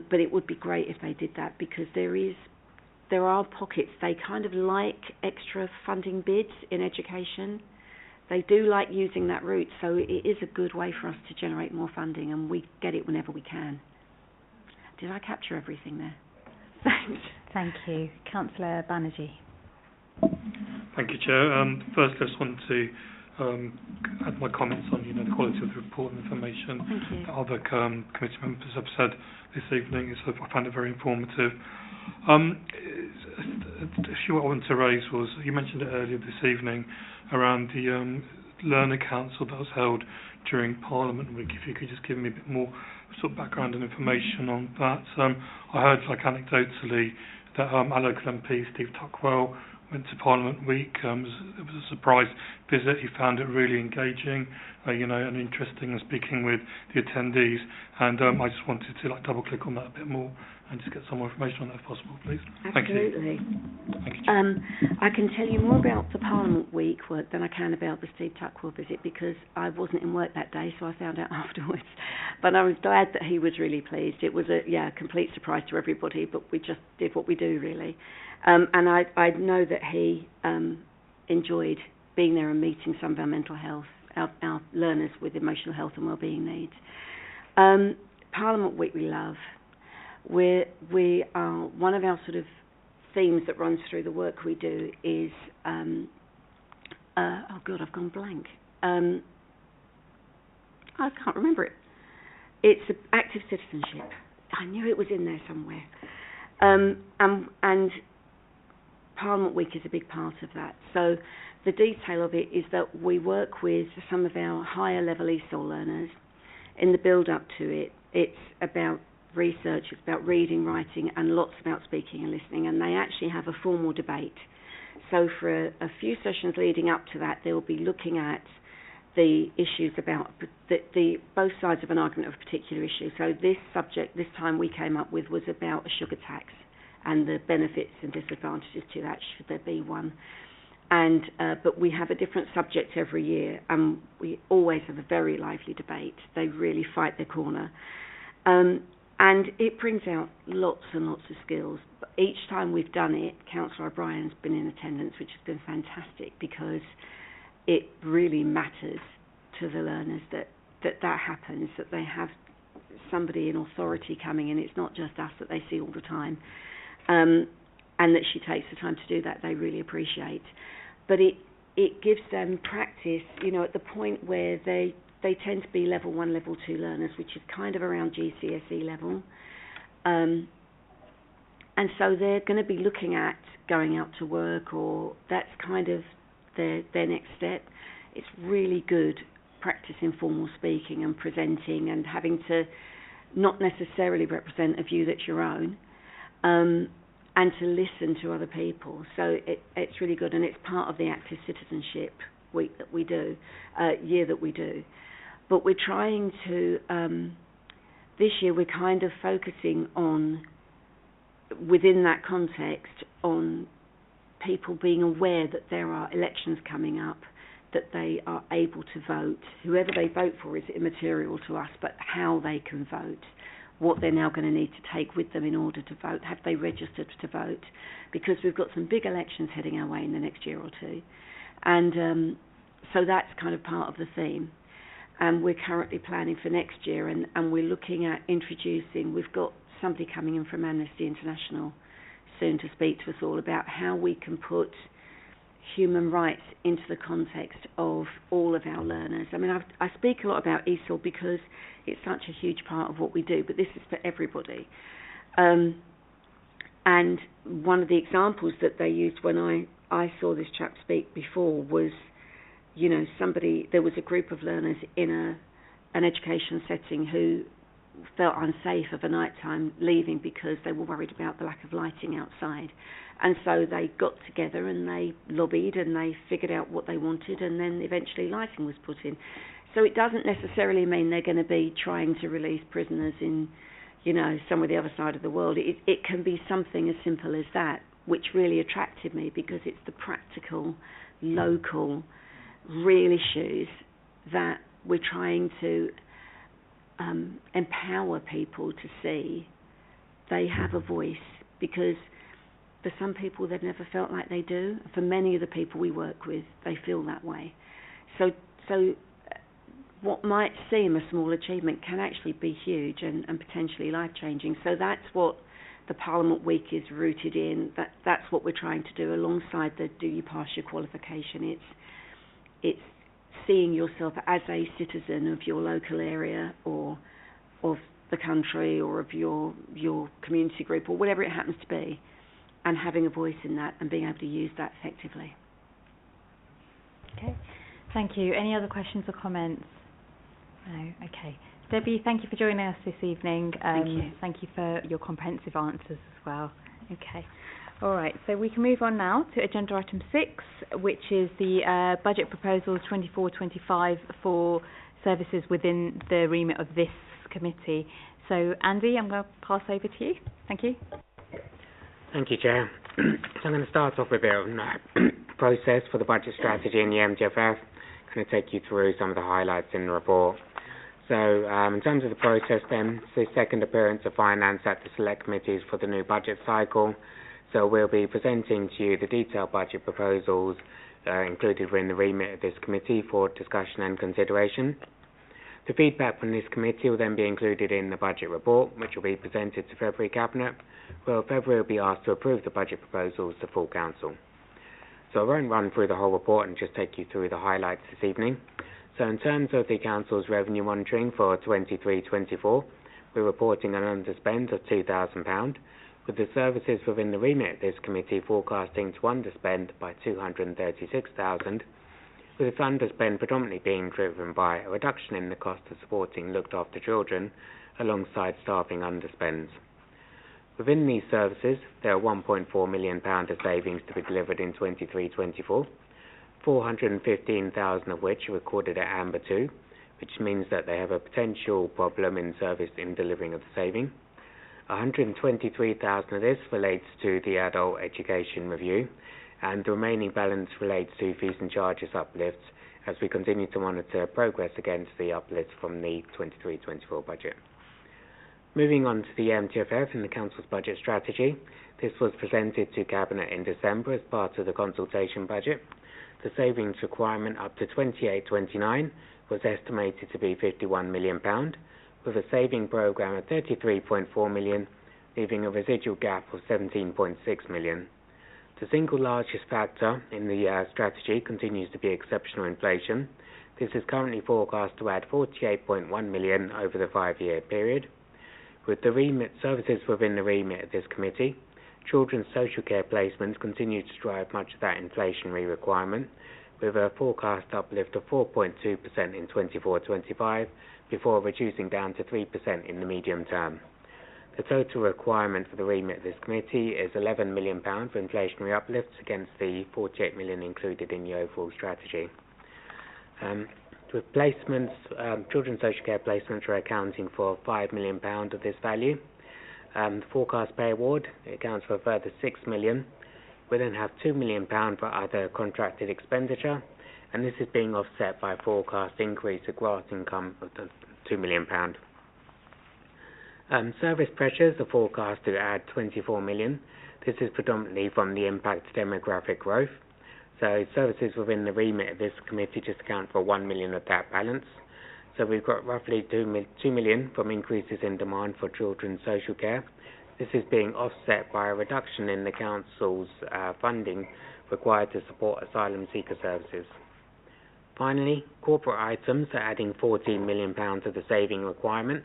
but it would be great if they did that, because there are pockets. They kind of like extra funding bids in education. They do like using that route, so it is a good way for us to generate more funding, and we get it whenever we can. Did I capture everything there? Thanks. Thank you. Councillor Banerjee. Thank you, Chair. First, I just want to add my comments on the quality of the report and information that other committee members have said this evening. So I found it very informative. An issue I wanted to raise was, you mentioned it earlier this evening, around the Learner Council that was held during Parliament Week. If you could just give me a bit more sort of background and information on that. I heard, like, anecdotally that our local MP, Steve Tuckwell, went to Parliament Week. It was a surprise visit. He found it really engaging, and interesting, and speaking with the attendees. And I just wanted to double click on that a bit more and just get some more information on that if possible, please. Absolutely. Thank you. I can tell you more about the Parliament Week work than I can about the Steve Tuckwell visit, because I wasn't in work that day, so I found out afterwards. But I was glad that he was really pleased. It was a complete surprise to everybody, but we just did what we do, really. And I know that he enjoyed being there and meeting some of our mental health our learners with emotional health and wellbeing needs. Parliament Week we love. We are, one of our sort of themes that runs through the work we do is, oh God, I've gone blank. I can't remember it. It's active citizenship. I knew it was in there somewhere. And Parliament Week is a big part of that. So the detail of it is that we work with some of our higher level ESOL learners. In the build up to it, it's about research, it's about reading, writing, and lots about speaking and listening, and they actually have a formal debate. So for a few sessions leading up to that, they'll be looking at the issues about the both sides of an argument of a particular issue. So this subject, this time we came up with, was about a sugar tax and the benefits and disadvantages to that, should there be one. And but we have a different subject every year, and we always have a very lively debate. They really fight their corner. And it brings out lots and lots of skills. But each time we've done it, Councillor O'Brien's been in attendance, which has been fantastic, because it really matters to the learners that happens, that they have somebody in authority coming in. It's not just us that they see all the time. And that she takes the time to do that, they really appreciate. But it gives them practice, you know, at the point where they tend to be level 1, level 2 learners, which is kind of around GCSE level. And so they're going to be looking at going out to work, or that's kind of their next step. It's really good practicing formal speaking and presenting and having to not necessarily represent a view that's your own, and to listen to other people. So it's really good, and it's part of the active citizenship week that we do, year that we do. But we're trying to, this year we're kind of focusing on, within that context, on people being aware that there are elections coming up, that they are able to vote. Whoever they vote for is immaterial to us, but how they can vote, what they're now going to need to take with them in order to vote. Have they registered to vote? Because we've got some big elections heading our way in the next year or two. And so that's kind of part of the theme. And we're currently planning for next year, and we're looking at introducing, we've got somebody coming in from Amnesty International soon to speak to us all about how we can put human rights into the context of all of our learners. I mean, I speak a lot about ESOL because it's such a huge part of what we do, but this is for everybody. And one of the examples that they used when I saw this chap speak before was, you know, there was a group of learners in an education setting who felt unsafe of a night time leaving because they were worried about the lack of lighting outside. And so they got together and they lobbied and they figured out what they wanted, and then eventually lighting was put in. So it doesn't necessarily mean they're going to be trying to release prisoners in, you know, somewhere the other side of the world. It can be something as simple as that, which really attracted me, because it's the practical, local, real issues that we're trying to empower people to see they have a voice, because for some people they've never felt like they do. For many of the people we work with, they feel that way. So what might seem a small achievement can actually be huge and potentially life-changing. So that's what the Parliament Week is rooted in. That's what we're trying to do alongside the Do You Pass Your Qualification. It's seeing yourself as a citizen of your local area or of the country or of your community group or whatever it happens to be, and having a voice in that and being able to use that effectively. Okay, thank you. Any other questions or comments? No? Okay. Debbie, thank you for joining us this evening. Thank you. Thank you for your comprehensive answers as well. Okay. All right, so we can move on now to agenda item 6, which is the budget proposals 24-25 for services within the remit of this committee. So, Andy, I'm going to pass over to you. Thank you. Thank you, Chair. So I'm going to start off with a process for the budget strategy in the MTFF. I'm going to take you through some of the highlights in the report. So in terms of the process then, it's the second appearance of finance at the select committees for the new budget cycle. So we'll be presenting to you the detailed budget proposals included within the remit of this committee for discussion and consideration. The feedback from this committee will then be included in the budget report, which will be presented to February Cabinet, where February will be asked to approve the budget proposals to full council. So I won't run through the whole report and just take you through the highlights this evening. So in terms of the council's revenue monitoring for 23-24, we're reporting an underspend of £2,000, with the services within the remit of this committee forecasting to underspend by £236,000, with this underspend predominantly being driven by a reduction in the cost of supporting looked after children alongside staffing underspends. Within these services, there are £1.4 million of savings to be delivered in 23-24, 415,000 of which are recorded at Amber 2, which means that they have a potential problem in service in delivering of the saving. 123,000 of this relates to the adult education review, and the remaining balance relates to fees and charges uplifts as we continue to monitor progress against the uplifts from the 23-24 budget. Moving on to the MTFF and the Council's budget strategy, this was presented to Cabinet in December as part of the consultation budget. The savings requirement up to 28-29 was estimated to be £51 million, with a saving programme of £33.4 million, leaving a residual gap of £17.6 million. The single largest factor in the strategy continues to be exceptional inflation. This is currently forecast to add £48.1 million over the 5-year period. With the remit services within the remit of this committee, children's social care placements continue to drive much of that inflationary requirement, with a forecast uplift of 4.2% in 24-25 before reducing down to 3% in the medium term. The total requirement for the remit of this committee is £11 million for inflationary uplifts against the £48 million included in the overall strategy. With placements, children's social care placements are accounting for £5 million of this value. The forecast pay award accounts for a further £6 million. We then have £2 million for other contracted expenditure, and this is being offset by a forecast increase of grant income of £2 million. Service pressures are forecast to add £24 million. This is predominantly from the impact of demographic growth. So services within the remit of this committee just account for £1 million of that balance. So we've got roughly £2 million from increases in demand for children's social care. This is being offset by a reduction in the council's funding required to support asylum seeker services. Finally, corporate items are adding £14 million of the saving requirement,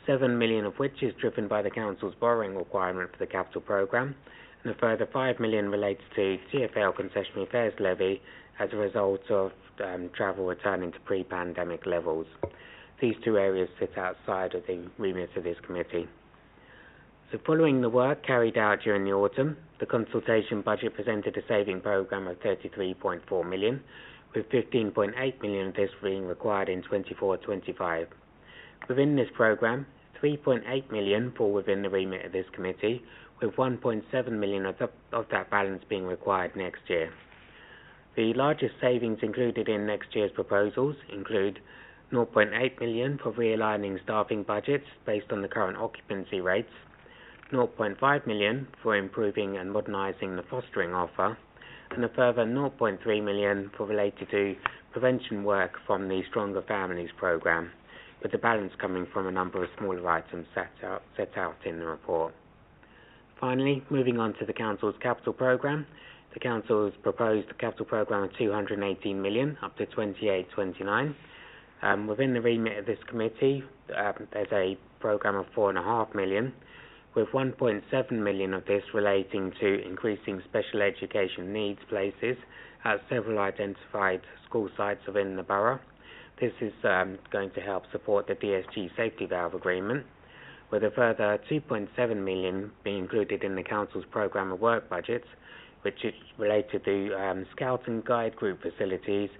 £7 million of which is driven by the council's borrowing requirement for the capital programme, and a further £5 million relates to TfL concessionary fares levy as a result of travel returning to pre-pandemic levels. These two areas sit outside of the remit of this committee. So following the work carried out during the autumn, the consultation budget presented a saving programme of £33.4 million, with £15.8 million of this being required in 24-25. Within this programme, £3.8 million fall within the remit of this committee, with £1.7 million of that balance being required next year. The largest savings included in next year's proposals include £0.8 million for realigning staffing budgets based on the current occupancy rates, £0.5 million for improving and modernising the fostering offer, and a further £0.3 million for related to prevention work from the Stronger Families programme, with the balance coming from a number of smaller items set out in the report. Finally, moving on to the Council's capital programme, the Council has proposed a capital programme of £218 million up to 28-29. Within the remit of this committee, there's a programme of £4.5 million, with £1.7 million of this relating to increasing special education needs places at several identified school sites within the borough. This is going to help support the DSG safety valve agreement, with a further £2.7 million being included in the Council's programme of work budgets, which is related to Scout and Guide group facilities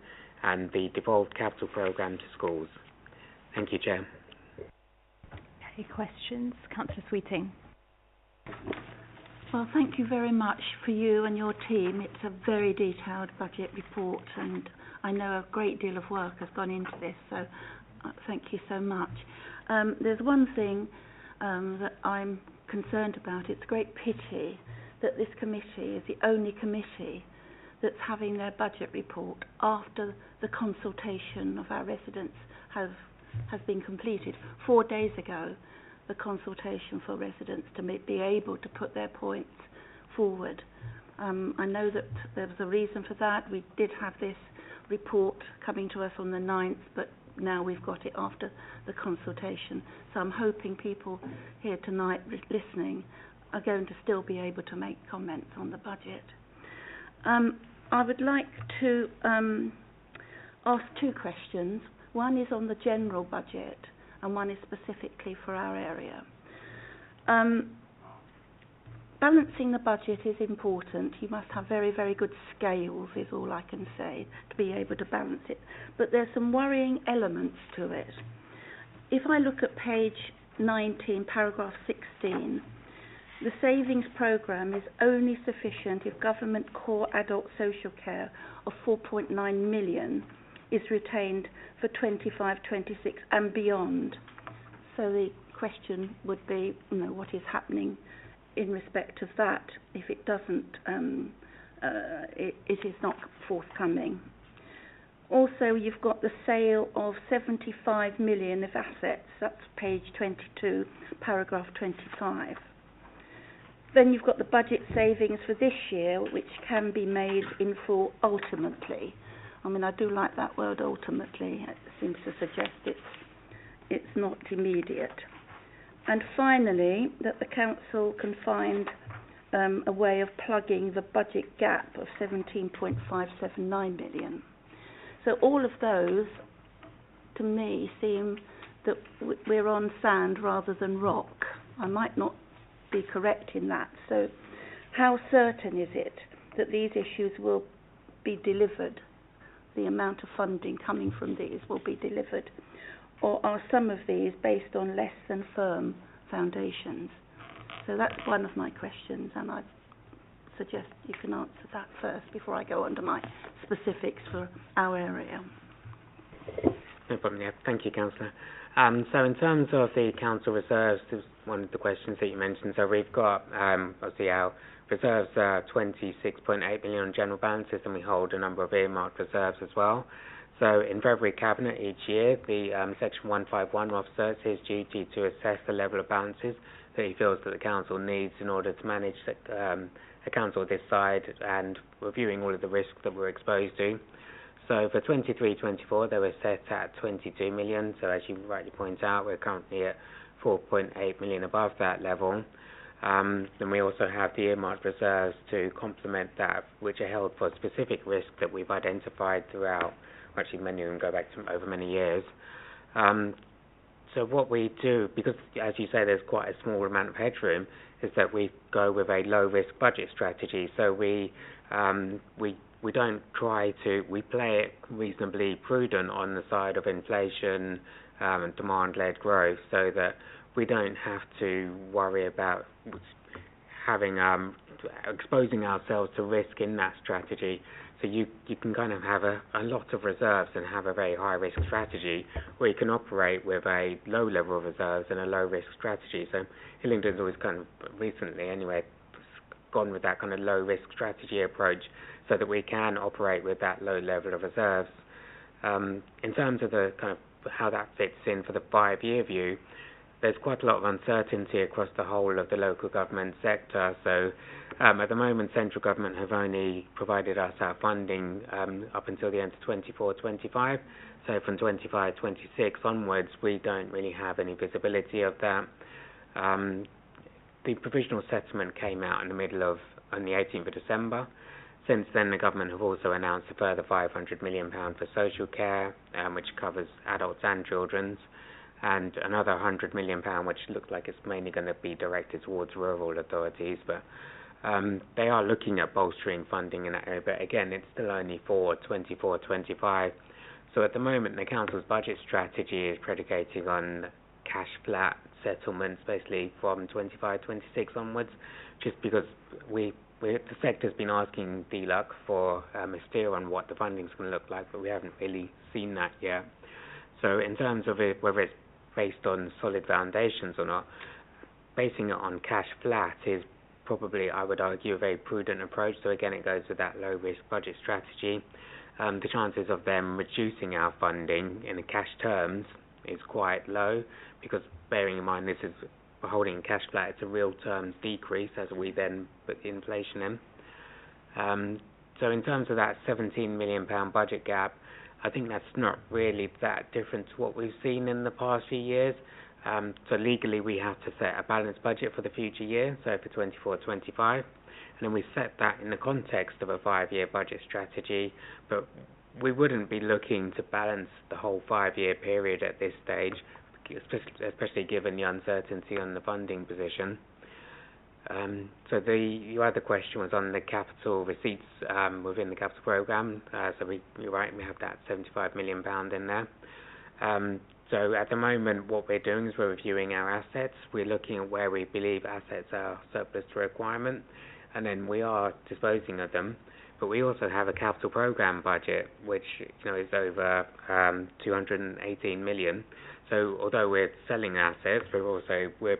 and the devolved capital programme to schools. Thank you, Chair. Any questions? Councillor Sweeting. Well, thank you very much for you and your team. It's a very detailed budget report, and I know a great deal of work has gone into this, so thank you so much. There's one thing that I'm concerned about. It's a great pity that this committee is the only committee that's having their budget report after the consultation of our residents has been completed. 4 days ago, the consultation for residents to be able to put their points forward. I know that there was a reason for that. We did have this report coming to us on the 9th, but now we've got it after the consultation. So I'm hoping people here tonight listening are going to still be able to make comments on the budget. I would like to ask 2 questions. One is on the general budget and one is specifically for our area. Balancing the budget is important. You must have very, very good scales, is all I can say, to be able to balance it. But there's some worrying elements to it. If I look at page 19, paragraph 16, the savings programme is only sufficient if government core adult social care of 4.9 million is retained for 25-26 and beyond. So the question would be, what is happening in respect of that if it doesn't, it is not forthcoming. Also, you've got the sale of 75 million of assets. That's page 22, paragraph 25. Then you've got the budget savings for this year, which can be made in full ultimately. I mean, I do like that word ultimately. It seems to suggest it's not immediate. And finally, that the council can find a way of plugging the budget gap of 17.579 million. So all of those, to me, seem that we're on sand rather than rock. I might not be correct in that. So how certain is it that these issues will be delivered? The amount of funding coming from these will be delivered? Or are some of these based on less than firm foundations? So that's one of my questions, and I suggest you can answer that first before I go on to my specifics for our area. No problem, yeah. Thank you, Councillor. So in terms of the council reserves, this is one of the questions that you mentioned. So we've got, obviously, our reserves are 26.8 million on general balances, and we hold a number of earmarked reserves as well. So in every cabinet each year, the Section 151 officer, it's his duty to assess the level of balances that he feels that the council needs in order to manage a council this side and reviewing all of the risks that we're exposed to. So for 23-24, they were set at 22 million. So as you rightly point out, we're currently at 4.8 million above that level. Then we also have the earmarked reserves to complement that, which are held for specific risks that we've identified throughout. Actually, many of them go back to over many years. So what we do, because as you say, there's quite a small amount of headroom, is that we go with a low-risk budget strategy. So we don't try to, we play it reasonably prudent on the side of inflation and demand-led growth, so that we don't have to worry about having exposing ourselves to risk in that strategy. So you can kind of have a lot of reserves and have a very high-risk strategy, or you can operate with a low level of reserves and a low-risk strategy. So Hillingdon's always kind of, recently anyway, gone with that kind of low-risk strategy approach so that we can operate with that low level of reserves. In terms of the kind of how that fits in for the 5-year view, there's quite a lot of uncertainty across the whole of the local government sector. So at the moment, central government have only provided us our funding up until the end of 24-25. So from 25-26 onwards, we don't really have any visibility of that. The provisional settlement came out in the middle of, on the 18th of December. Since then, the government have also announced a further £500 million for social care, which covers adults and children's, and another £100 million, which looks like it's mainly going to be directed towards rural authorities. But they are looking at bolstering funding in that area. But again, it's still only for 24-25. So at the moment, the council's budget strategy is predicating on cash flat settlements, basically from 25-26 onwards, just because the sector's been asking DLUC for a steer on what the funding's going to look like, but we haven't really seen that yet. So in terms of it, whether it's based on solid foundations or not, basing it on cash flat is probably, I would argue, a very prudent approach. So again, it goes with that low-risk budget strategy. The chances of them reducing our funding in the cash terms is quite low, because bearing in mind this is holding cash flat, it's a real terms decrease as we then put the inflation in. So in terms of that £17 million budget gap, I think that's not really that different to what we've seen in the past few years. So legally we have to set a balanced budget for the future year, so for 24-25, and then we set that in the context of a 5-year budget strategy, but we wouldn't be looking to balance the whole 5-year period at this stage, especially given the uncertainty on the funding position. So your other question was on the capital receipts within the capital programme. So you're right, we have that £75 million in there. So at the moment, what we're doing is we're reviewing our assets. We're looking at where we believe assets are surplus to requirement, and then we are disposing of them. But we also have a capital programme budget, which is over 218 million. So although we're selling assets, we're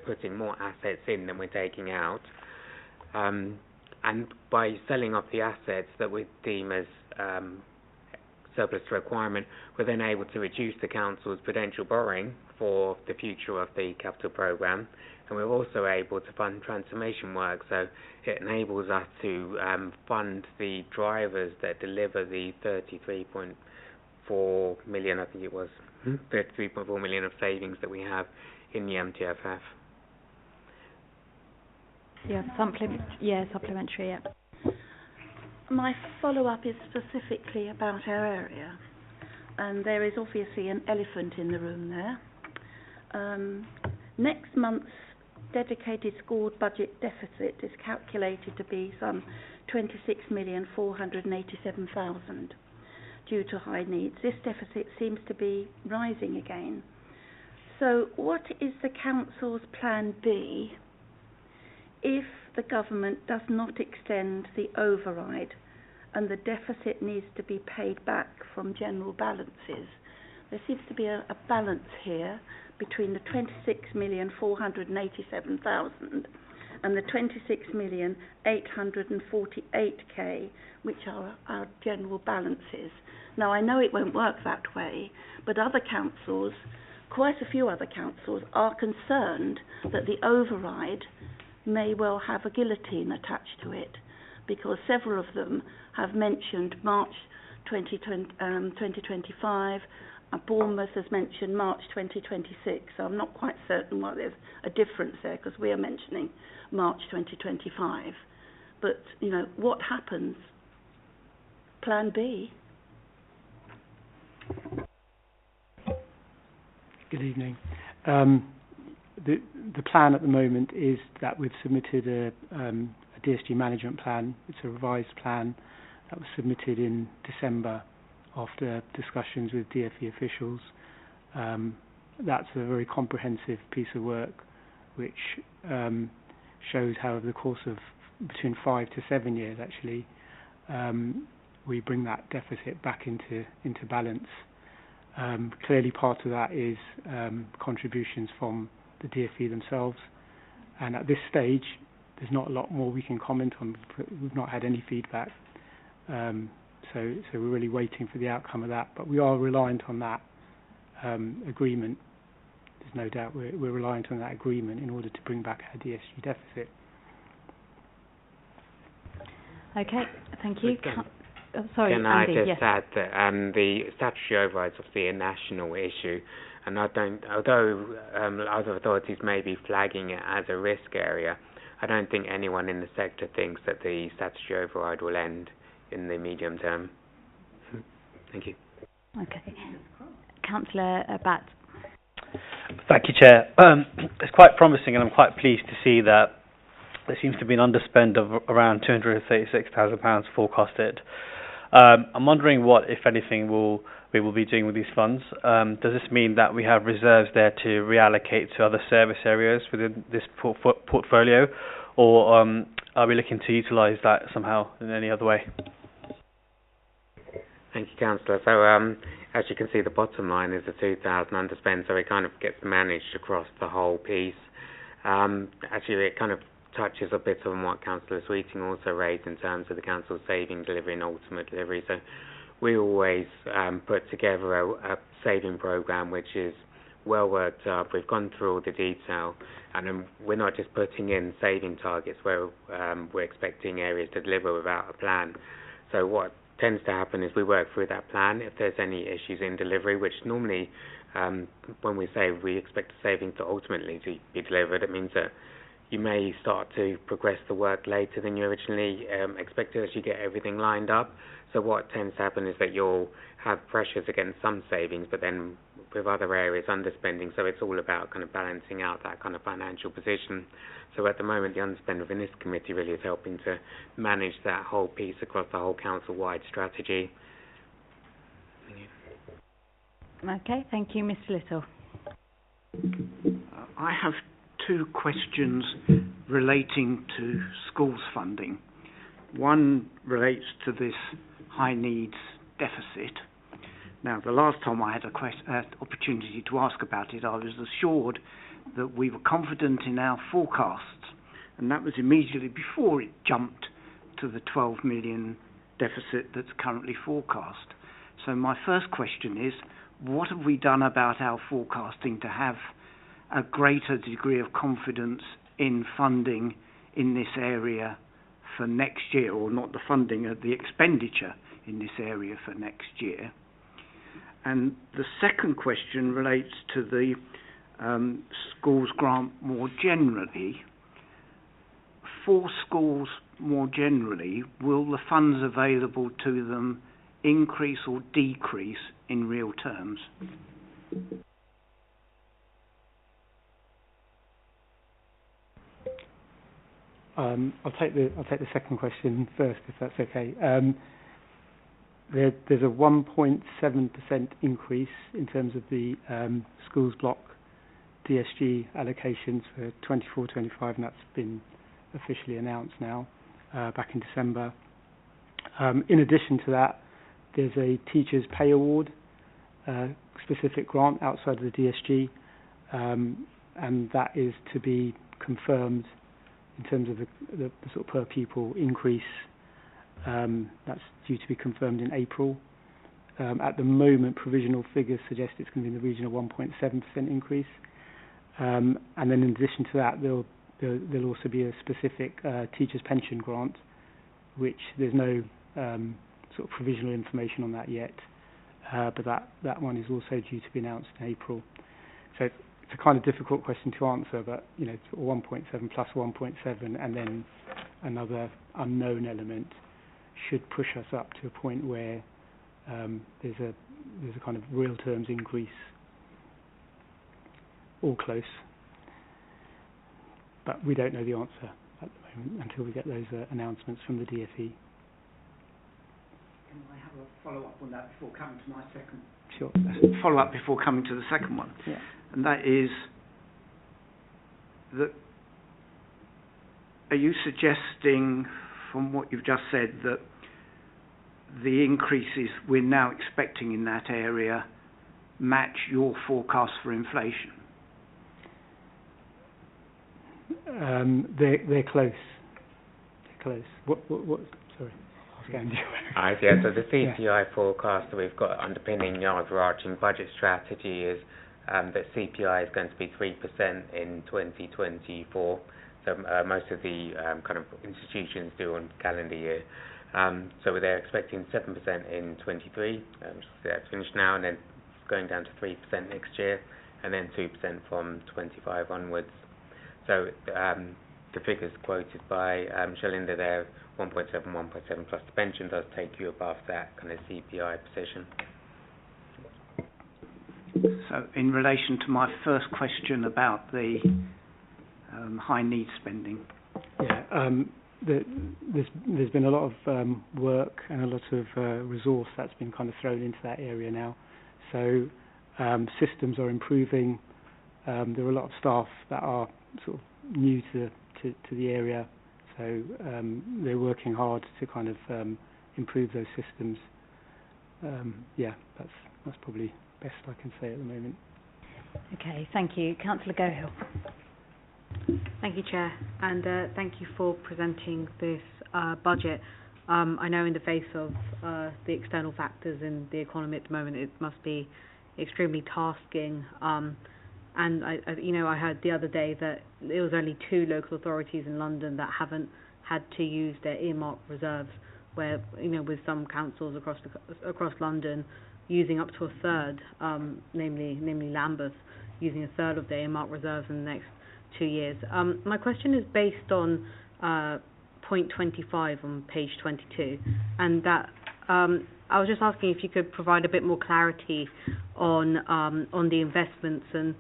putting more assets in than we're taking out. And by selling off the assets that we deem as surplus to requirement, we're then able to reduce the council's potential borrowing for the future of the capital programme, and we're also able to fund transformation work, so it enables us to fund the drivers that deliver the 33.4 million, I think it was, 33.4 million of savings that we have in the MTFF. Supplementary, yeah. My follow-up is specifically about our area, and there is obviously an elephant in the room there. Next month's dedicated school budget deficit is calculated to be some 26,487,000 due to high needs. This deficit seems to be rising again. So what is the council's plan B if the government does not extend the override and the deficit needs to be paid back from general balances? There seems to be a balance here between the 26,487,000 and the 26,848,000, which are our general balances. Now, I know it won't work that way, but other councils, quite a few other councils, are concerned that the override may well have a guillotine attached to it, because several of them have mentioned March 2025, Bournemouth has mentioned March 2026, so I'm not quite certain why there's a difference there, because we are mentioning March 2025. But, what happens? Plan B? Good evening. The plan at the moment is that we've submitted a DSG management plan. It's a revised plan that was submitted in December after discussions with DfE officials. That's a very comprehensive piece of work which shows how over the course of between 5 to 7 years actually we bring that deficit back into balance. Clearly part of that is contributions from the DfE themselves, and at this stage there's not a lot more we can comment on. We've not had any feedback, so we're really waiting for the outcome of that, but we are reliant on that agreement. There's no doubt we're reliant on that agreement in order to bring back our DSG deficit. Okay, thank you. Sorry, Can Andy, I just yes. add that the statutory override is obviously a national issue, and although other authorities may be flagging it as a risk area, I don't think anyone in the sector thinks that the statutory override will end in the medium term. Thank you. Okay. Councillor Batt. Thank you, Chair. It's quite promising, and I'm quite pleased to see that there seems to be an underspend of around £236,000 forecasted. I'm wondering what, if anything, we will be doing with these funds. Does this mean that we have reserves there to reallocate to other service areas within this portfolio, or are we looking to utilise that somehow in any other way? Thank you, Councillor. So, as you can see, the bottom line is the 2,000 underspend, so it kind of gets managed across the whole piece. Actually, it kind of touches a bit on what Councillor Sweeting also raised in terms of the council's saving delivery and ultimate delivery. So we always put together a saving programme which is well worked up. We've gone through all the detail, and then we're not just putting in saving targets where we're expecting areas to deliver without a plan. So what tends to happen is we work through that plan. If there's any issues in delivery, which normally when we say we expect a saving to ultimately to be delivered, it means that you may start to progress the work later than you originally expected as you get everything lined up. So what tends to happen is that you'll have pressures against some savings, but then with other areas underspending. So it's all about kind of balancing out that kind of financial position. So at the moment, the underspend within this committee really is helping to manage that whole piece across the whole council-wide strategy. Okay, thank you, Mr. Little. I have two questions relating to schools funding. One relates to this high needs deficit. Now, the last time I had an opportunity to ask about it, I was assured that we were confident in our forecasts, and that was immediately before it jumped to the 12 million deficit that's currently forecast. So my first question is, what have we done about our forecasting to have a greater degree of confidence in funding in this area for next year, or not the funding, the expenditure in this area for next year? And the second question relates to the schools grant more generally. For schools more generally, will the funds available to them increase or decrease in real terms? I'll take the second question first, if that's okay. There's a 1.7% increase in terms of the schools block DSG allocations for 24-25, and that's been officially announced now back in December. In addition to that, there's a teachers' pay award specific grant outside of the DSG, and that is to be confirmed in terms of the sort of per pupil increase. That's due to be confirmed in April. At the moment, provisional figures suggest it's going to be in the region of 1.7% increase. And then in addition to that, there'll also be a specific teachers' pension grant, which there's no sort of provisional information on that yet. But that one is also due to be announced in April. So it's a kind of difficult question to answer, but 1.7 plus 1.7 and then another unknown element should push us up to a point where there's a kind of real terms increase, or close. But we don't know the answer at the moment until we get those announcements from the DFE. Can I have a follow-up on that before coming to my second? Sure. Follow-up before coming to the second one. Yeah. And that is that, are you suggesting, from what you've just said, that the increases we're now expecting in that area match your forecast for inflation? They're close. They're close. What? Sorry. Yeah, so the CPI forecast that we've got underpinning the overarching budget strategy is that CPI is going to be 3% in 2024. So most of the kind of institutions do on calendar year. So they're expecting 7% in 23. That's finished now, and then going down to 3% next year, and then 2% from 25 onwards. So the figures quoted by Shalinda there, 1.7 plus the pension, does take you above that kind of CPI position. So in relation to my first question about the high needs spending. Yeah, there's been a lot of work and a lot of resource that's been kind of thrown into that area now. So systems are improving. There are a lot of staff that are sort of new to the area, so they're working hard to kind of improve those systems. Yeah, that's probably best I can say at the moment. Okay, thank you. Councillor Gohill. Thank you, Chair, and thank you for presenting this budget. I know in the face of the external factors in the economy at the moment, it must be extremely tasking. And I heard the other day that there was only 2 local authorities in London that haven't had to use their earmarked reserves, where with some councils across London using up to a third, namely Lambeth, using a third of their earmarked reserves in the next 2 years. My question is based on point 25 on page 22, and that I was just asking if you could provide a bit more clarity on the investments and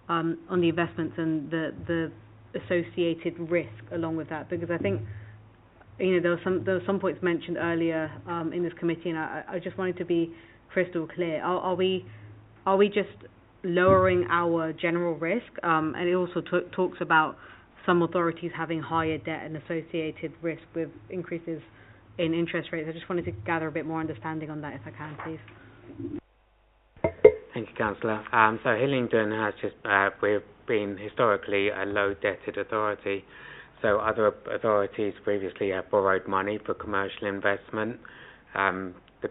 the associated risk along with that, because I think there were some points mentioned earlier in this committee, and I just wanted to be crystal clear. Are we just lowering our general risk? And it also talks about some authorities having higher debt and associated risk with increases in interest rates. I just wanted to gather a bit more understanding on that, if I can, please. Thank you, Councillor. So Hillingdon has we've been historically a low-debted authority. So other authorities previously have borrowed money for commercial investment. The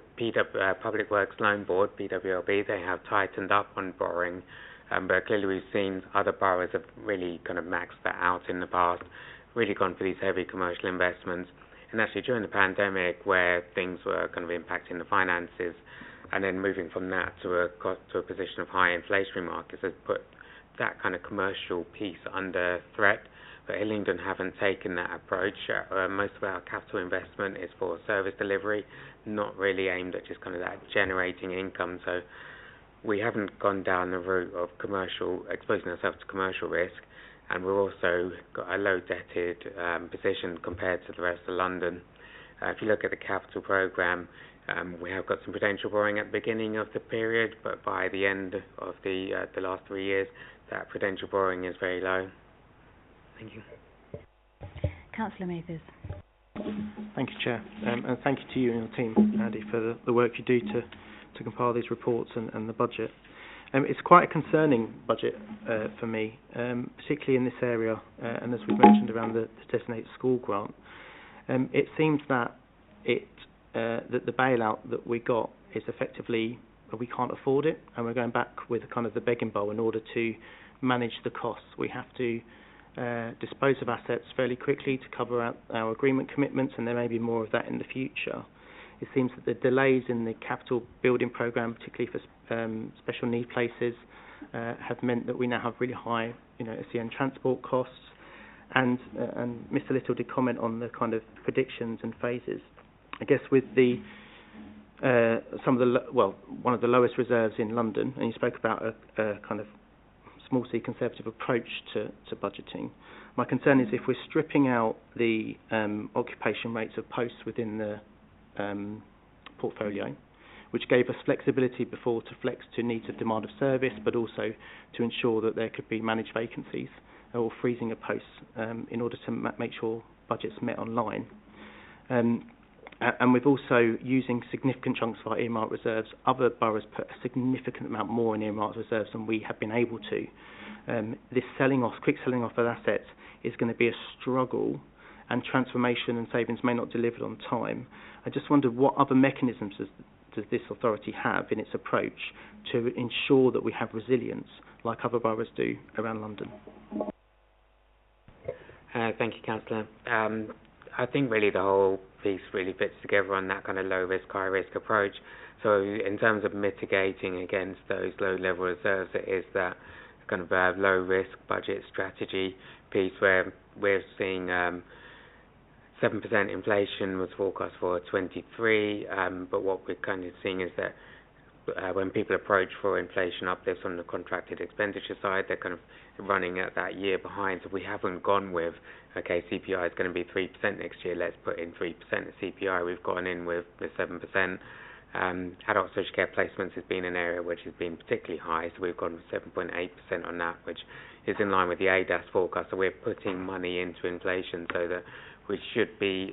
Public Works Loan Board, PWLB, they have tightened up on borrowing, but clearly we've seen other boroughs have really kind of maxed that out in the past, really gone for these heavy commercial investments. And actually during the pandemic, where things were kind of impacting the finances, and then moving from that to a position of high inflationary markets has put that kind of commercial piece under threat. But Hillingdon haven't taken that approach. Most of our capital investment is for service delivery, not really aimed at just kind of that generating income. So we haven't gone down the route of exposing ourselves to commercial risk, and we've also got a low-debted position compared to the rest of London. If you look at the capital programme, we have got some prudential borrowing at the beginning of the period, but by the end of the last 3 years, that prudential borrowing is very low. Thank you. Councillor Mathers. Thank you, Chair, and thank you to you and your team, Andy, for the work you do to compile these reports and the budget. It's quite a concerning budget for me, particularly in this area, and as we've mentioned around the designated school grant. It seems that that the bailout that we got is effectively we can't afford it, and we're going back with kind of the begging bowl in order to manage the costs. We have to dispose of assets fairly quickly to cover our agreement commitments, and there may be more of that in the future. It seems that the delays in the capital building programme, particularly for special need places, have meant that we now have really high, SEN transport costs. And Mr. Little did comment on the kind of predictions and phases. I guess with the one of the lowest reserves in London, and you spoke about a kind of small c conservative approach to budgeting. My concern is if we're stripping out the occupation rates of posts within the portfolio, which gave us flexibility before to flex to needs of demand of service, but also to ensure that there could be managed vacancies or freezing of posts in order to make sure budgets met online. And we've also, using significant chunks of our earmarked reserves, other boroughs put a significant amount more in earmarked reserves than we have been able to. This quick selling off of assets is going to be a struggle, and transformation and savings may not deliver on time. I just wondered what other mechanisms does this authority have in its approach to ensure that we have resilience like other boroughs do around London? Thank you, Councillor. I think really the whole piece really fits together on that kind of low risk, high risk approach. So in terms of mitigating against those low level reserves, it is that kind of low risk budget strategy piece where we're seeing 7% inflation was forecast for 23, but what we're kind of seeing is that when people approach for inflation uplifts on the contracted expenditure side, they're kind of running at that year behind. So we haven't gone with, okay, CPI is going to be 3% next year, let's put in 3% of CPI. We've gone in with 7%. Adult social care placements has been an area which has been particularly high, so we've gone with 7.8% on that, which is in line with the ADAS forecast. So we're putting money into inflation so that we should be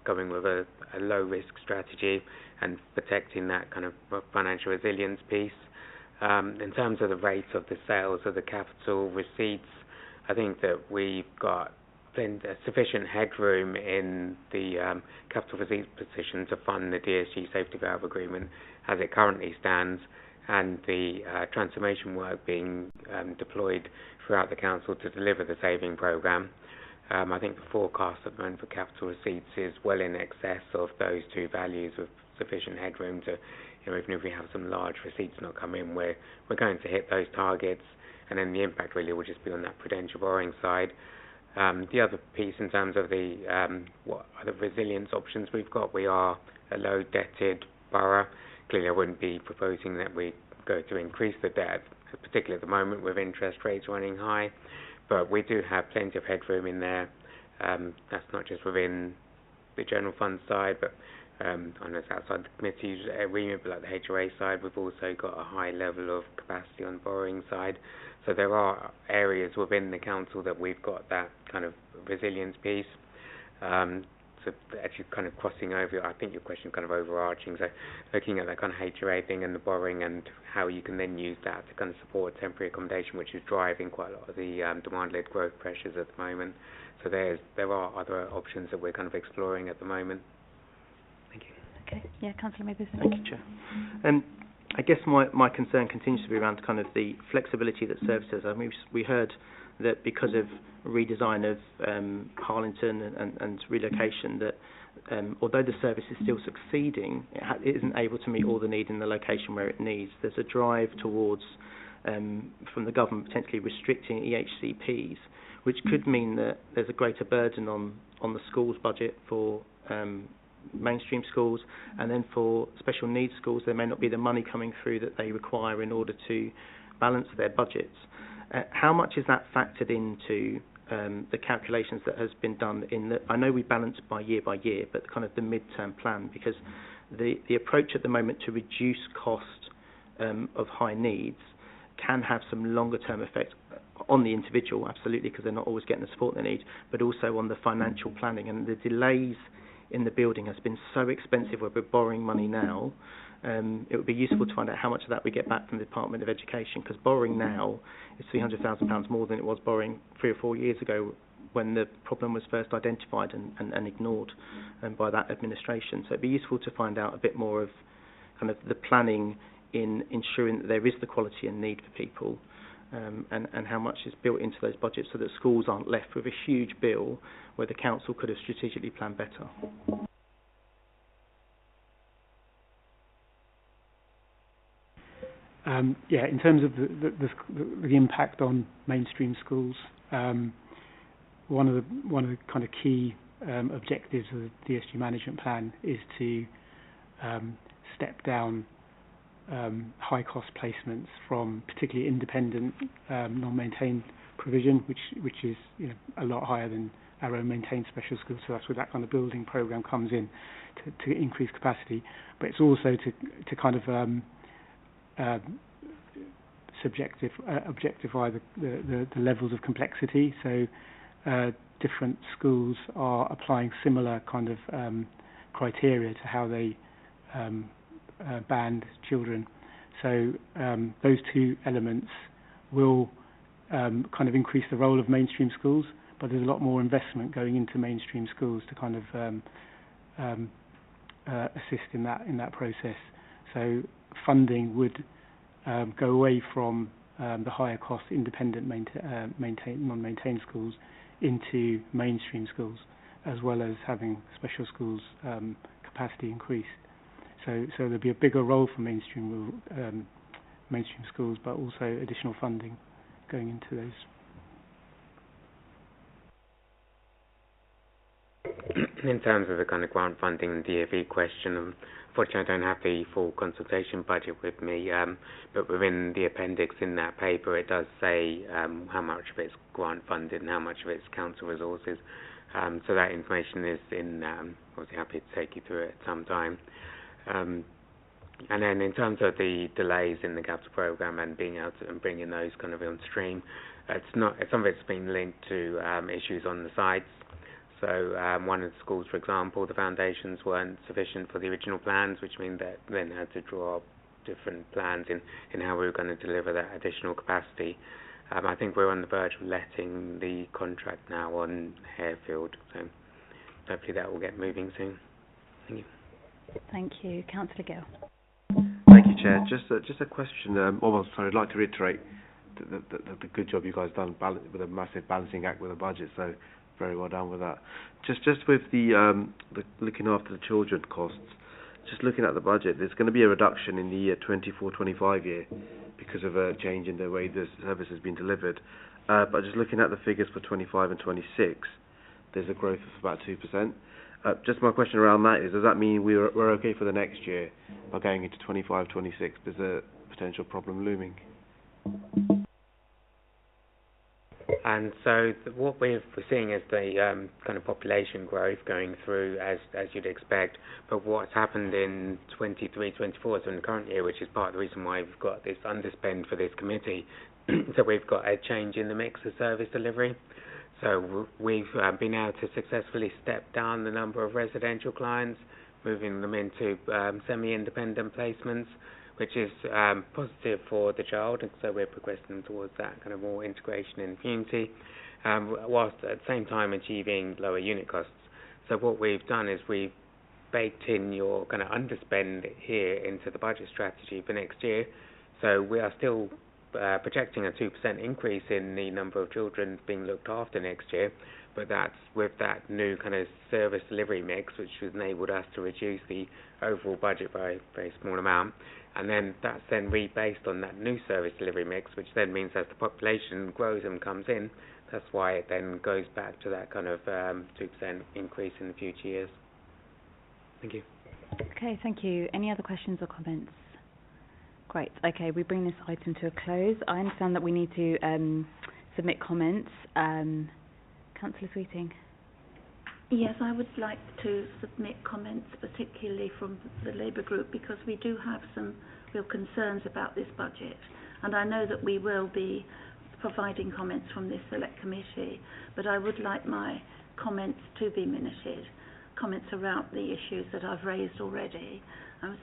going with a low risk strategy and protecting that kind of financial resilience piece. In terms of the rate of the sales of the capital receipts, I think that we've got sufficient headroom in the capital receipts position to fund the DSG Safety Valve Agreement as it currently stands, and the transformation work being deployed throughout the council to deliver the saving programme. I think the forecast at the moment for capital receipts is well in excess of those two values, with sufficient headroom to, even if we have some large receipts not come in, we're going to hit those targets, and then the impact really will just be on that prudential borrowing side. The other piece in terms of the what other resilience options we've got, we are a low debted borough. Clearly I wouldn't be proposing that we go to increase the debt, particularly at the moment with interest rates running high, but we do have plenty of headroom in there. That's not just within the general fund side, but I know it's outside the committee's remit, but like the HRA side, we've also got a high level of capacity on the borrowing side. So there are areas within the council that we've got that kind of resilience piece. So actually kind of crossing over, I think your question kind of overarching, so looking at that kind of HRA thing and the borrowing and how you can then use that to kind of support temporary accommodation, which is driving quite a lot of the demand-led growth pressures at the moment. So there are other options that we're kind of exploring at the moment. Thank you. Okay. Yeah, Councillor Matheson. Thank you, Chair. I guess my concern continues to be around kind of the flexibility that services. I mean, we heard that because of redesign of Harlington and relocation, that although the service is still succeeding, it isn't able to meet all the need in the location where it needs. There's a drive towards, from the government, potentially restricting EHCPs, which could mean that there's a greater burden on the schools budget for mainstream schools, and then for special needs schools there may not be the money coming through that they require in order to balance their budgets. How much is that factored into the calculations that has been done in the, I know we balance by year, but kind of the mid-term plan, because the approach at the moment to reduce cost of high needs can have some longer term effect on the individual, absolutely, because they're not always getting the support they need, but also on the financial planning. And the delays in the building has been so expensive where we're borrowing money now. It would be useful to find out how much of that we get back from the Department of Education, because borrowing now is £300,000 more than it was borrowing 3 or 4 years ago when the problem was first identified and ignored by that administration. So it'd be useful to find out a bit more of kind of the planning in ensuring that there is the quality and need for people, and how much is built into those budgets so that schools aren't left with a huge bill where the council could have strategically planned better. Yeah, in terms of the impact on mainstream schools, one of the kind of key objectives of the DSG management plan is to step down high cost placements from particularly independent non-maintained provision, which is a lot higher than our own maintained special schools. So that's where that kind of building program comes in to increase capacity, but it's also to kind of objectify the levels of complexity. So different schools are applying similar kind of criteria to how they band children. So those two elements will kind of increase the role of mainstream schools, but there's a lot more investment going into mainstream schools to kind of assist in that process. So funding would go away from the higher cost independent non-maintained schools into mainstream schools, as well as having special schools capacity increased. So there'll be a bigger role for mainstream schools, but also additional funding going into those. In terms of the kind of grant funding and DFE question, unfortunately I don't have the full consultation budget with me, but within the appendix in that paper it does say how much of it's grant funded and how much of it's council resources. So that information is in, obviously happy to take you through it at some time. And then in terms of the delays in the capital programme and being able to bringing those kind of on stream, some of it's been linked to issues on the sites. So one of the schools, for example, the foundations weren't sufficient for the original plans, which means that then had to draw up different plans in how we were going to deliver that additional capacity. I think we're on the verge of letting the contract now on Harefield, so hopefully that will get moving soon. Thank you. Thank you. Councillor Gill. Thank you, Chair. Just a question. I'd like to reiterate the good job you guys done with a massive balancing act with the budget. So very well done with that. Just with the looking after the children costs. Just looking at the budget, there's going to be a reduction in the year 24-25 year because of a change in the way the service has been delivered. But just looking at the figures for 25 and 26, there's a growth of about 2%. Just my question around that is, does that mean we're okay for the next year, by going into 25, 26? There's a potential problem looming. And so what we're seeing is the kind of population growth going through as you'd expect. But what's happened in 23-24, so in the current year, which is part of the reason why we've got this underspend for this committee, so we've got a change in the mix of service delivery. So we've been able to successfully step down the number of residential clients, moving them into semi-independent placements, which is positive for the child, and so we're progressing towards that kind of more integration in the community, whilst at the same time achieving lower unit costs. So what we've done is we've baked in your kind of underspend here into the budget strategy for next year. So we are still projecting a 2% increase in the number of children being looked after next year, but that's with that new kind of service delivery mix, which has enabled us to reduce the overall budget by a very small amount. And then that's then rebased on that new service delivery mix, which then means as the population grows and comes in, that's why it then goes back to that kind of 2% increase in the future years. Thank you. Okay, thank you. Any other questions or comments? Great. Okay, we bring this item to a close. I understand that we need to submit comments. Councillor Sweeting. Yes, I would like to submit comments, particularly from the Labour group, because we do have some real concerns about this budget. And I know that we will be providing comments from this select committee, but I would like my comments to be minuted, comments around the issues that I've raised already, and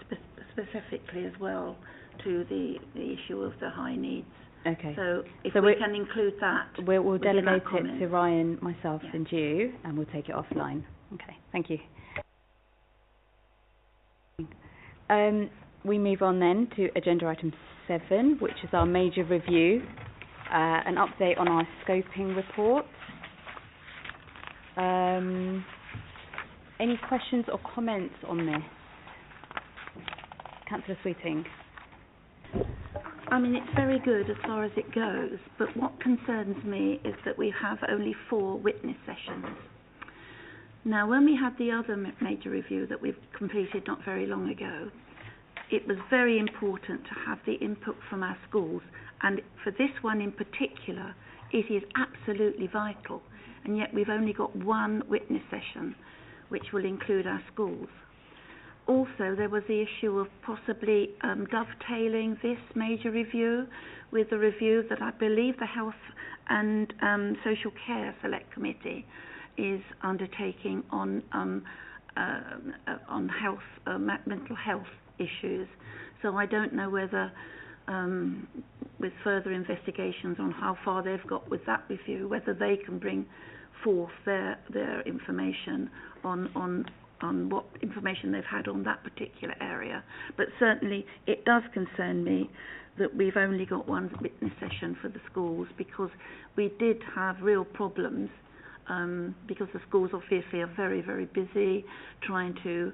specifically as well to the issue of the high needs. Okay. So if we can include that, we'll delegate it to Ryan, myself, yes, and you, and we'll take it offline. Okay. Thank you. We move on then to agenda item 7, which is our major review, an update on our scoping report. Any questions or comments on this? Councillor Sweeting. I mean, it's very good as far as it goes, but what concerns me is that we have only 4 witness sessions. Now, when we had the other major review that we've completed not very long ago, it was very important to have the input from our schools, and for this one in particular, it is absolutely vital, and yet we've only got 1 witness session, which will include our schools. Also, there was the issue of possibly dovetailing this major review with the review that I believe the Health and Social Care Select Committee is undertaking on health, mental health issues. So I don't know whether, with further investigations on how far they've got with that review, whether they can bring forth their information on what information they've had on that particular area. But certainly it does concern me that we've only got 1 witness session for the schools, because we did have real problems, because the schools obviously are very, very busy trying to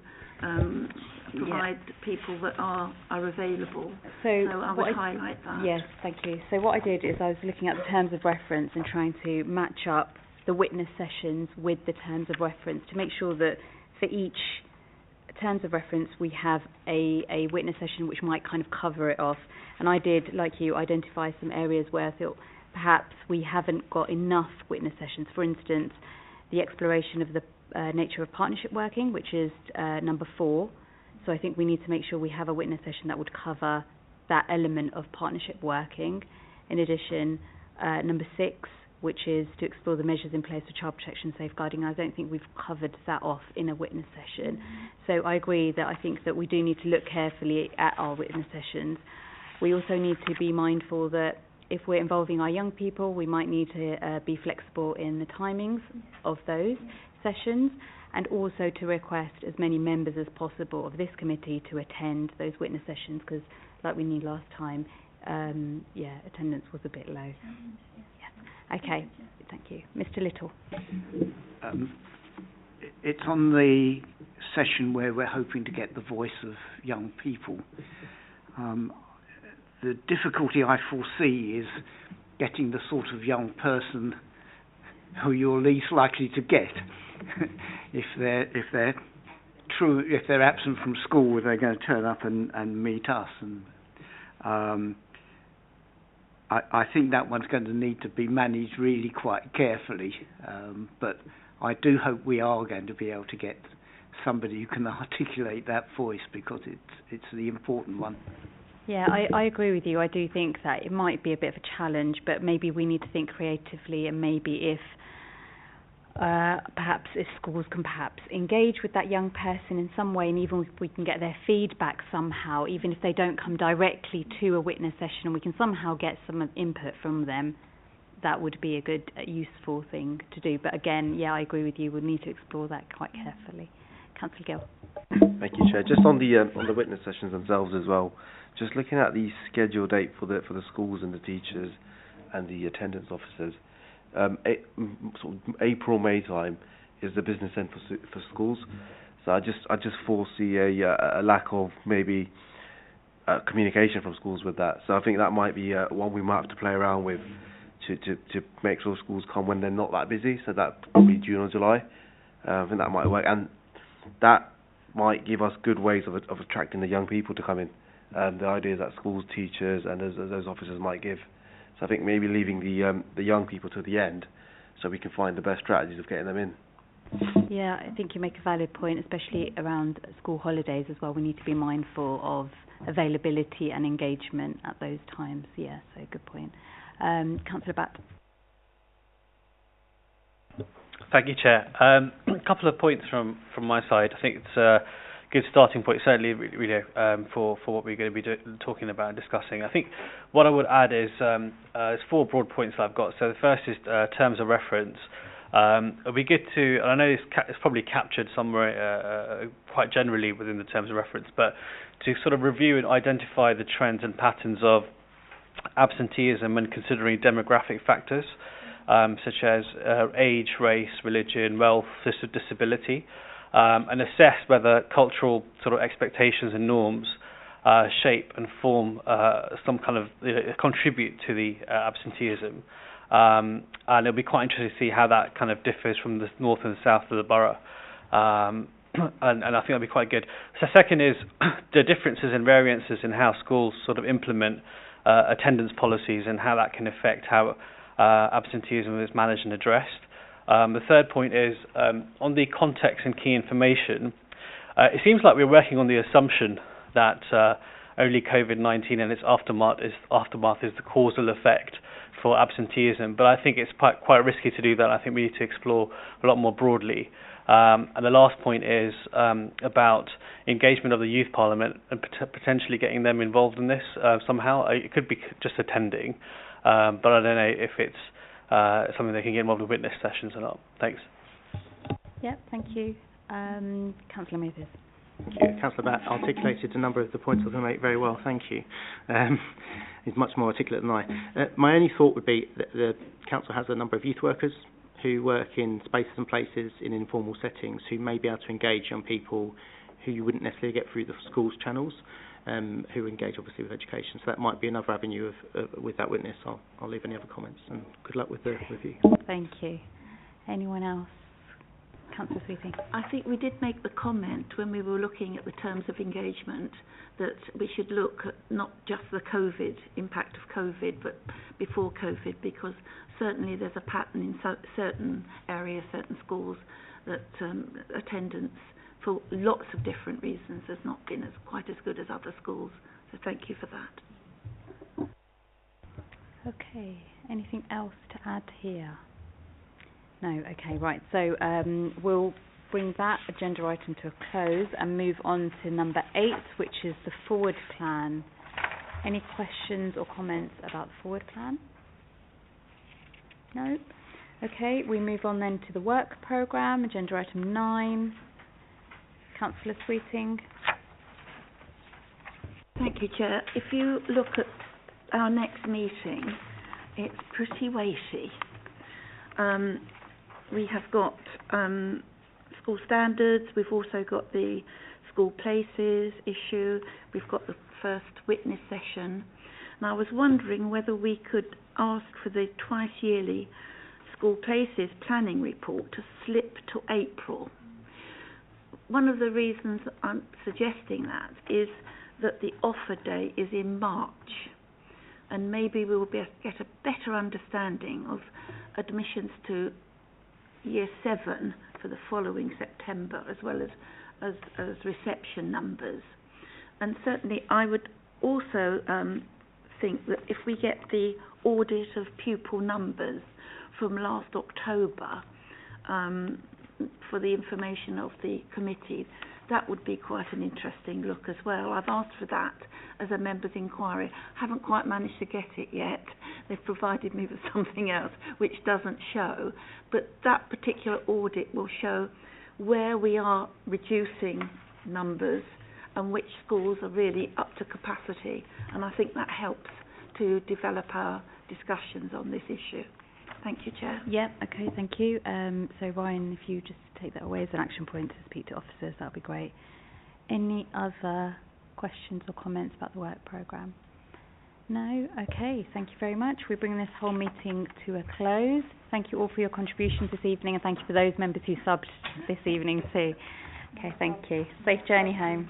provide people that are available. So I would highlight that. Yes, thank you. So what I did is I was looking at the terms of reference and trying to match up the witness sessions with the terms of reference to make sure that for each terms of reference we have a witness session which might kind of cover it off. And I did, like you, identify some areas where I thought perhaps we haven't got enough witness sessions. For instance, the exploration of the nature of partnership working, which is number 4. So I think we need to make sure we have a witness session that would cover that element of partnership working. In addition, number 6, which is to explore the measures in place for child protection safeguarding. I don't think we've covered that off in a witness session. So I agree that I think that we do need to look carefully at our witness sessions. We also need to be mindful that if we're involving our young people, we might need to be flexible in the timings of those sessions, and also to request as many members as possible of this committee to attend those witness sessions, because like we need last time, attendance was a bit low. Yeah. Okay, thank you. Mr. Little. It's on the session where we're hoping to get the voice of young people. The difficulty I foresee is getting the sort of young person who you're least likely to get. if they're absent from school, they're going to turn up and meet us, and I think that one's going to need to be managed really quite carefully, but I do hope we are going to be able to get somebody who can articulate that voice, because it's the important one. Yeah, I agree with you. I do think that it might be a bit of a challenge, but maybe we need to think creatively, and maybe if perhaps if schools can perhaps engage with that young person in some way, and even if we can get their feedback somehow, even if they don't come directly to a witness session, and we can somehow get some input from them, that would be a good, useful thing to do. But again, yeah, I agree with you. We'll need to explore that quite carefully. Councillor Gill. Thank you, Chair. Just on the witness sessions themselves as well, just looking at the schedule date for the schools and the teachers and the attendance officers, sort of April, May time is the business end for schools. So I just foresee a lack of maybe communication from schools with that. So I think that might be one we might have to play around with to make sure schools come when they're not that busy. So that could be June or July. I think that might work, and that might give us good ways of attracting the young people to come in. The ideas that schools, teachers, and those officers might give. So I think maybe leaving the young people to the end, so we can find the best strategies of getting them in. Yeah, I think you make a valid point, especially around school holidays as well. We need to be mindful of availability and engagement at those times. Yeah, so good point. Councillor Batt. Thank you, Chair. A couple of points from my side. I think it's a good starting point, certainly, for what we're going to be talking about and discussing. I think what I would add is there's 4 broad points that I've got. So the first is terms of reference. It'll be good to, and I know it's probably captured somewhere quite generally within the terms of reference, but to sort of review and identify the trends and patterns of absenteeism when considering demographic factors, such as age, race, religion, wealth, disability, and assess whether cultural sort of expectations and norms shape and form some kind of contribute to the absenteeism. And it'll be quite interesting to see how that kind of differs from the north and south of the borough. And I think that'll be quite good. So second is the differences and variances in how schools sort of implement attendance policies and how that can affect how absenteeism is managed and addressed. The third point is on the context and key information. It seems like we're working on the assumption that only COVID-19 and its aftermath is the causal effect for absenteeism, but I think it's quite risky to do that. I think we need to explore a lot more broadly. And the last point is about engagement of the Youth Parliament and potentially getting them involved in this somehow. It could be just attending, but I don't know if it's something they can get involved in witness sessions or not. Thanks. Yeah, thank you. Councillor Mathers. Thank you. Councillor Batt articulated a number of the points I was going to make very well. Thank you. He's much more articulate than I. My only thought would be that the council has a number of youth workers who work in spaces and places in informal settings who may be able to engage young people who you wouldn't necessarily get through the schools channels, who engage obviously with education. So that might be another avenue with that witness. I'll leave any other comments, and good luck with the review. Thank you. Anyone else? Councillor Sweeting. I think we did make the comment when we were looking at the terms of engagement that we should look at not just the impact of COVID, but before COVID, because certainly there's a pattern in certain areas, certain schools, that attendance, for lots of different reasons, has not been quite as good as other schools. So thank you for that. Okay. Anything else to add here? No, okay, right. So we'll bring that agenda item to a close and move on to number 8, which is the forward plan Any questions or comments about the forward plan? No? Okay, we move on then to the work programme, agenda item 9. Councillor Sweeting. Thank you, Chair. If you look at our next meeting, it's pretty weighty. We have got school standards, we've also got the school places issue, we've got the first witness session. And I was wondering whether we could ask for the twice yearly school places planning report to slip to April. One of the reasons I'm suggesting that is that the offer day is in March, and maybe we will get a better understanding of admissions to Year 7 for the following September, as well as reception numbers. And certainly I would also think that if we get the audit of pupil numbers from last October for the information of the committee, that would be quite an interesting look as well. I've asked for that as a member's inquiry. Haven't quite managed to get it yet. They've provided me with something else which doesn't show. But that particular audit will show where we are reducing numbers and which schools are really up to capacity. And I think that helps to develop our discussions on this issue. Thank you, Chair. Yeah, okay, thank you. So Ryan, if you just take that away as an action point to speak to officers, that would be great. Any other questions or comments about the work programme? No? Okay, thank you very much. We're bringing this whole meeting to a close. Thank you all for your contributions this evening, and thank you for those members who subbed this evening too. Okay, thank you. Safe journey home.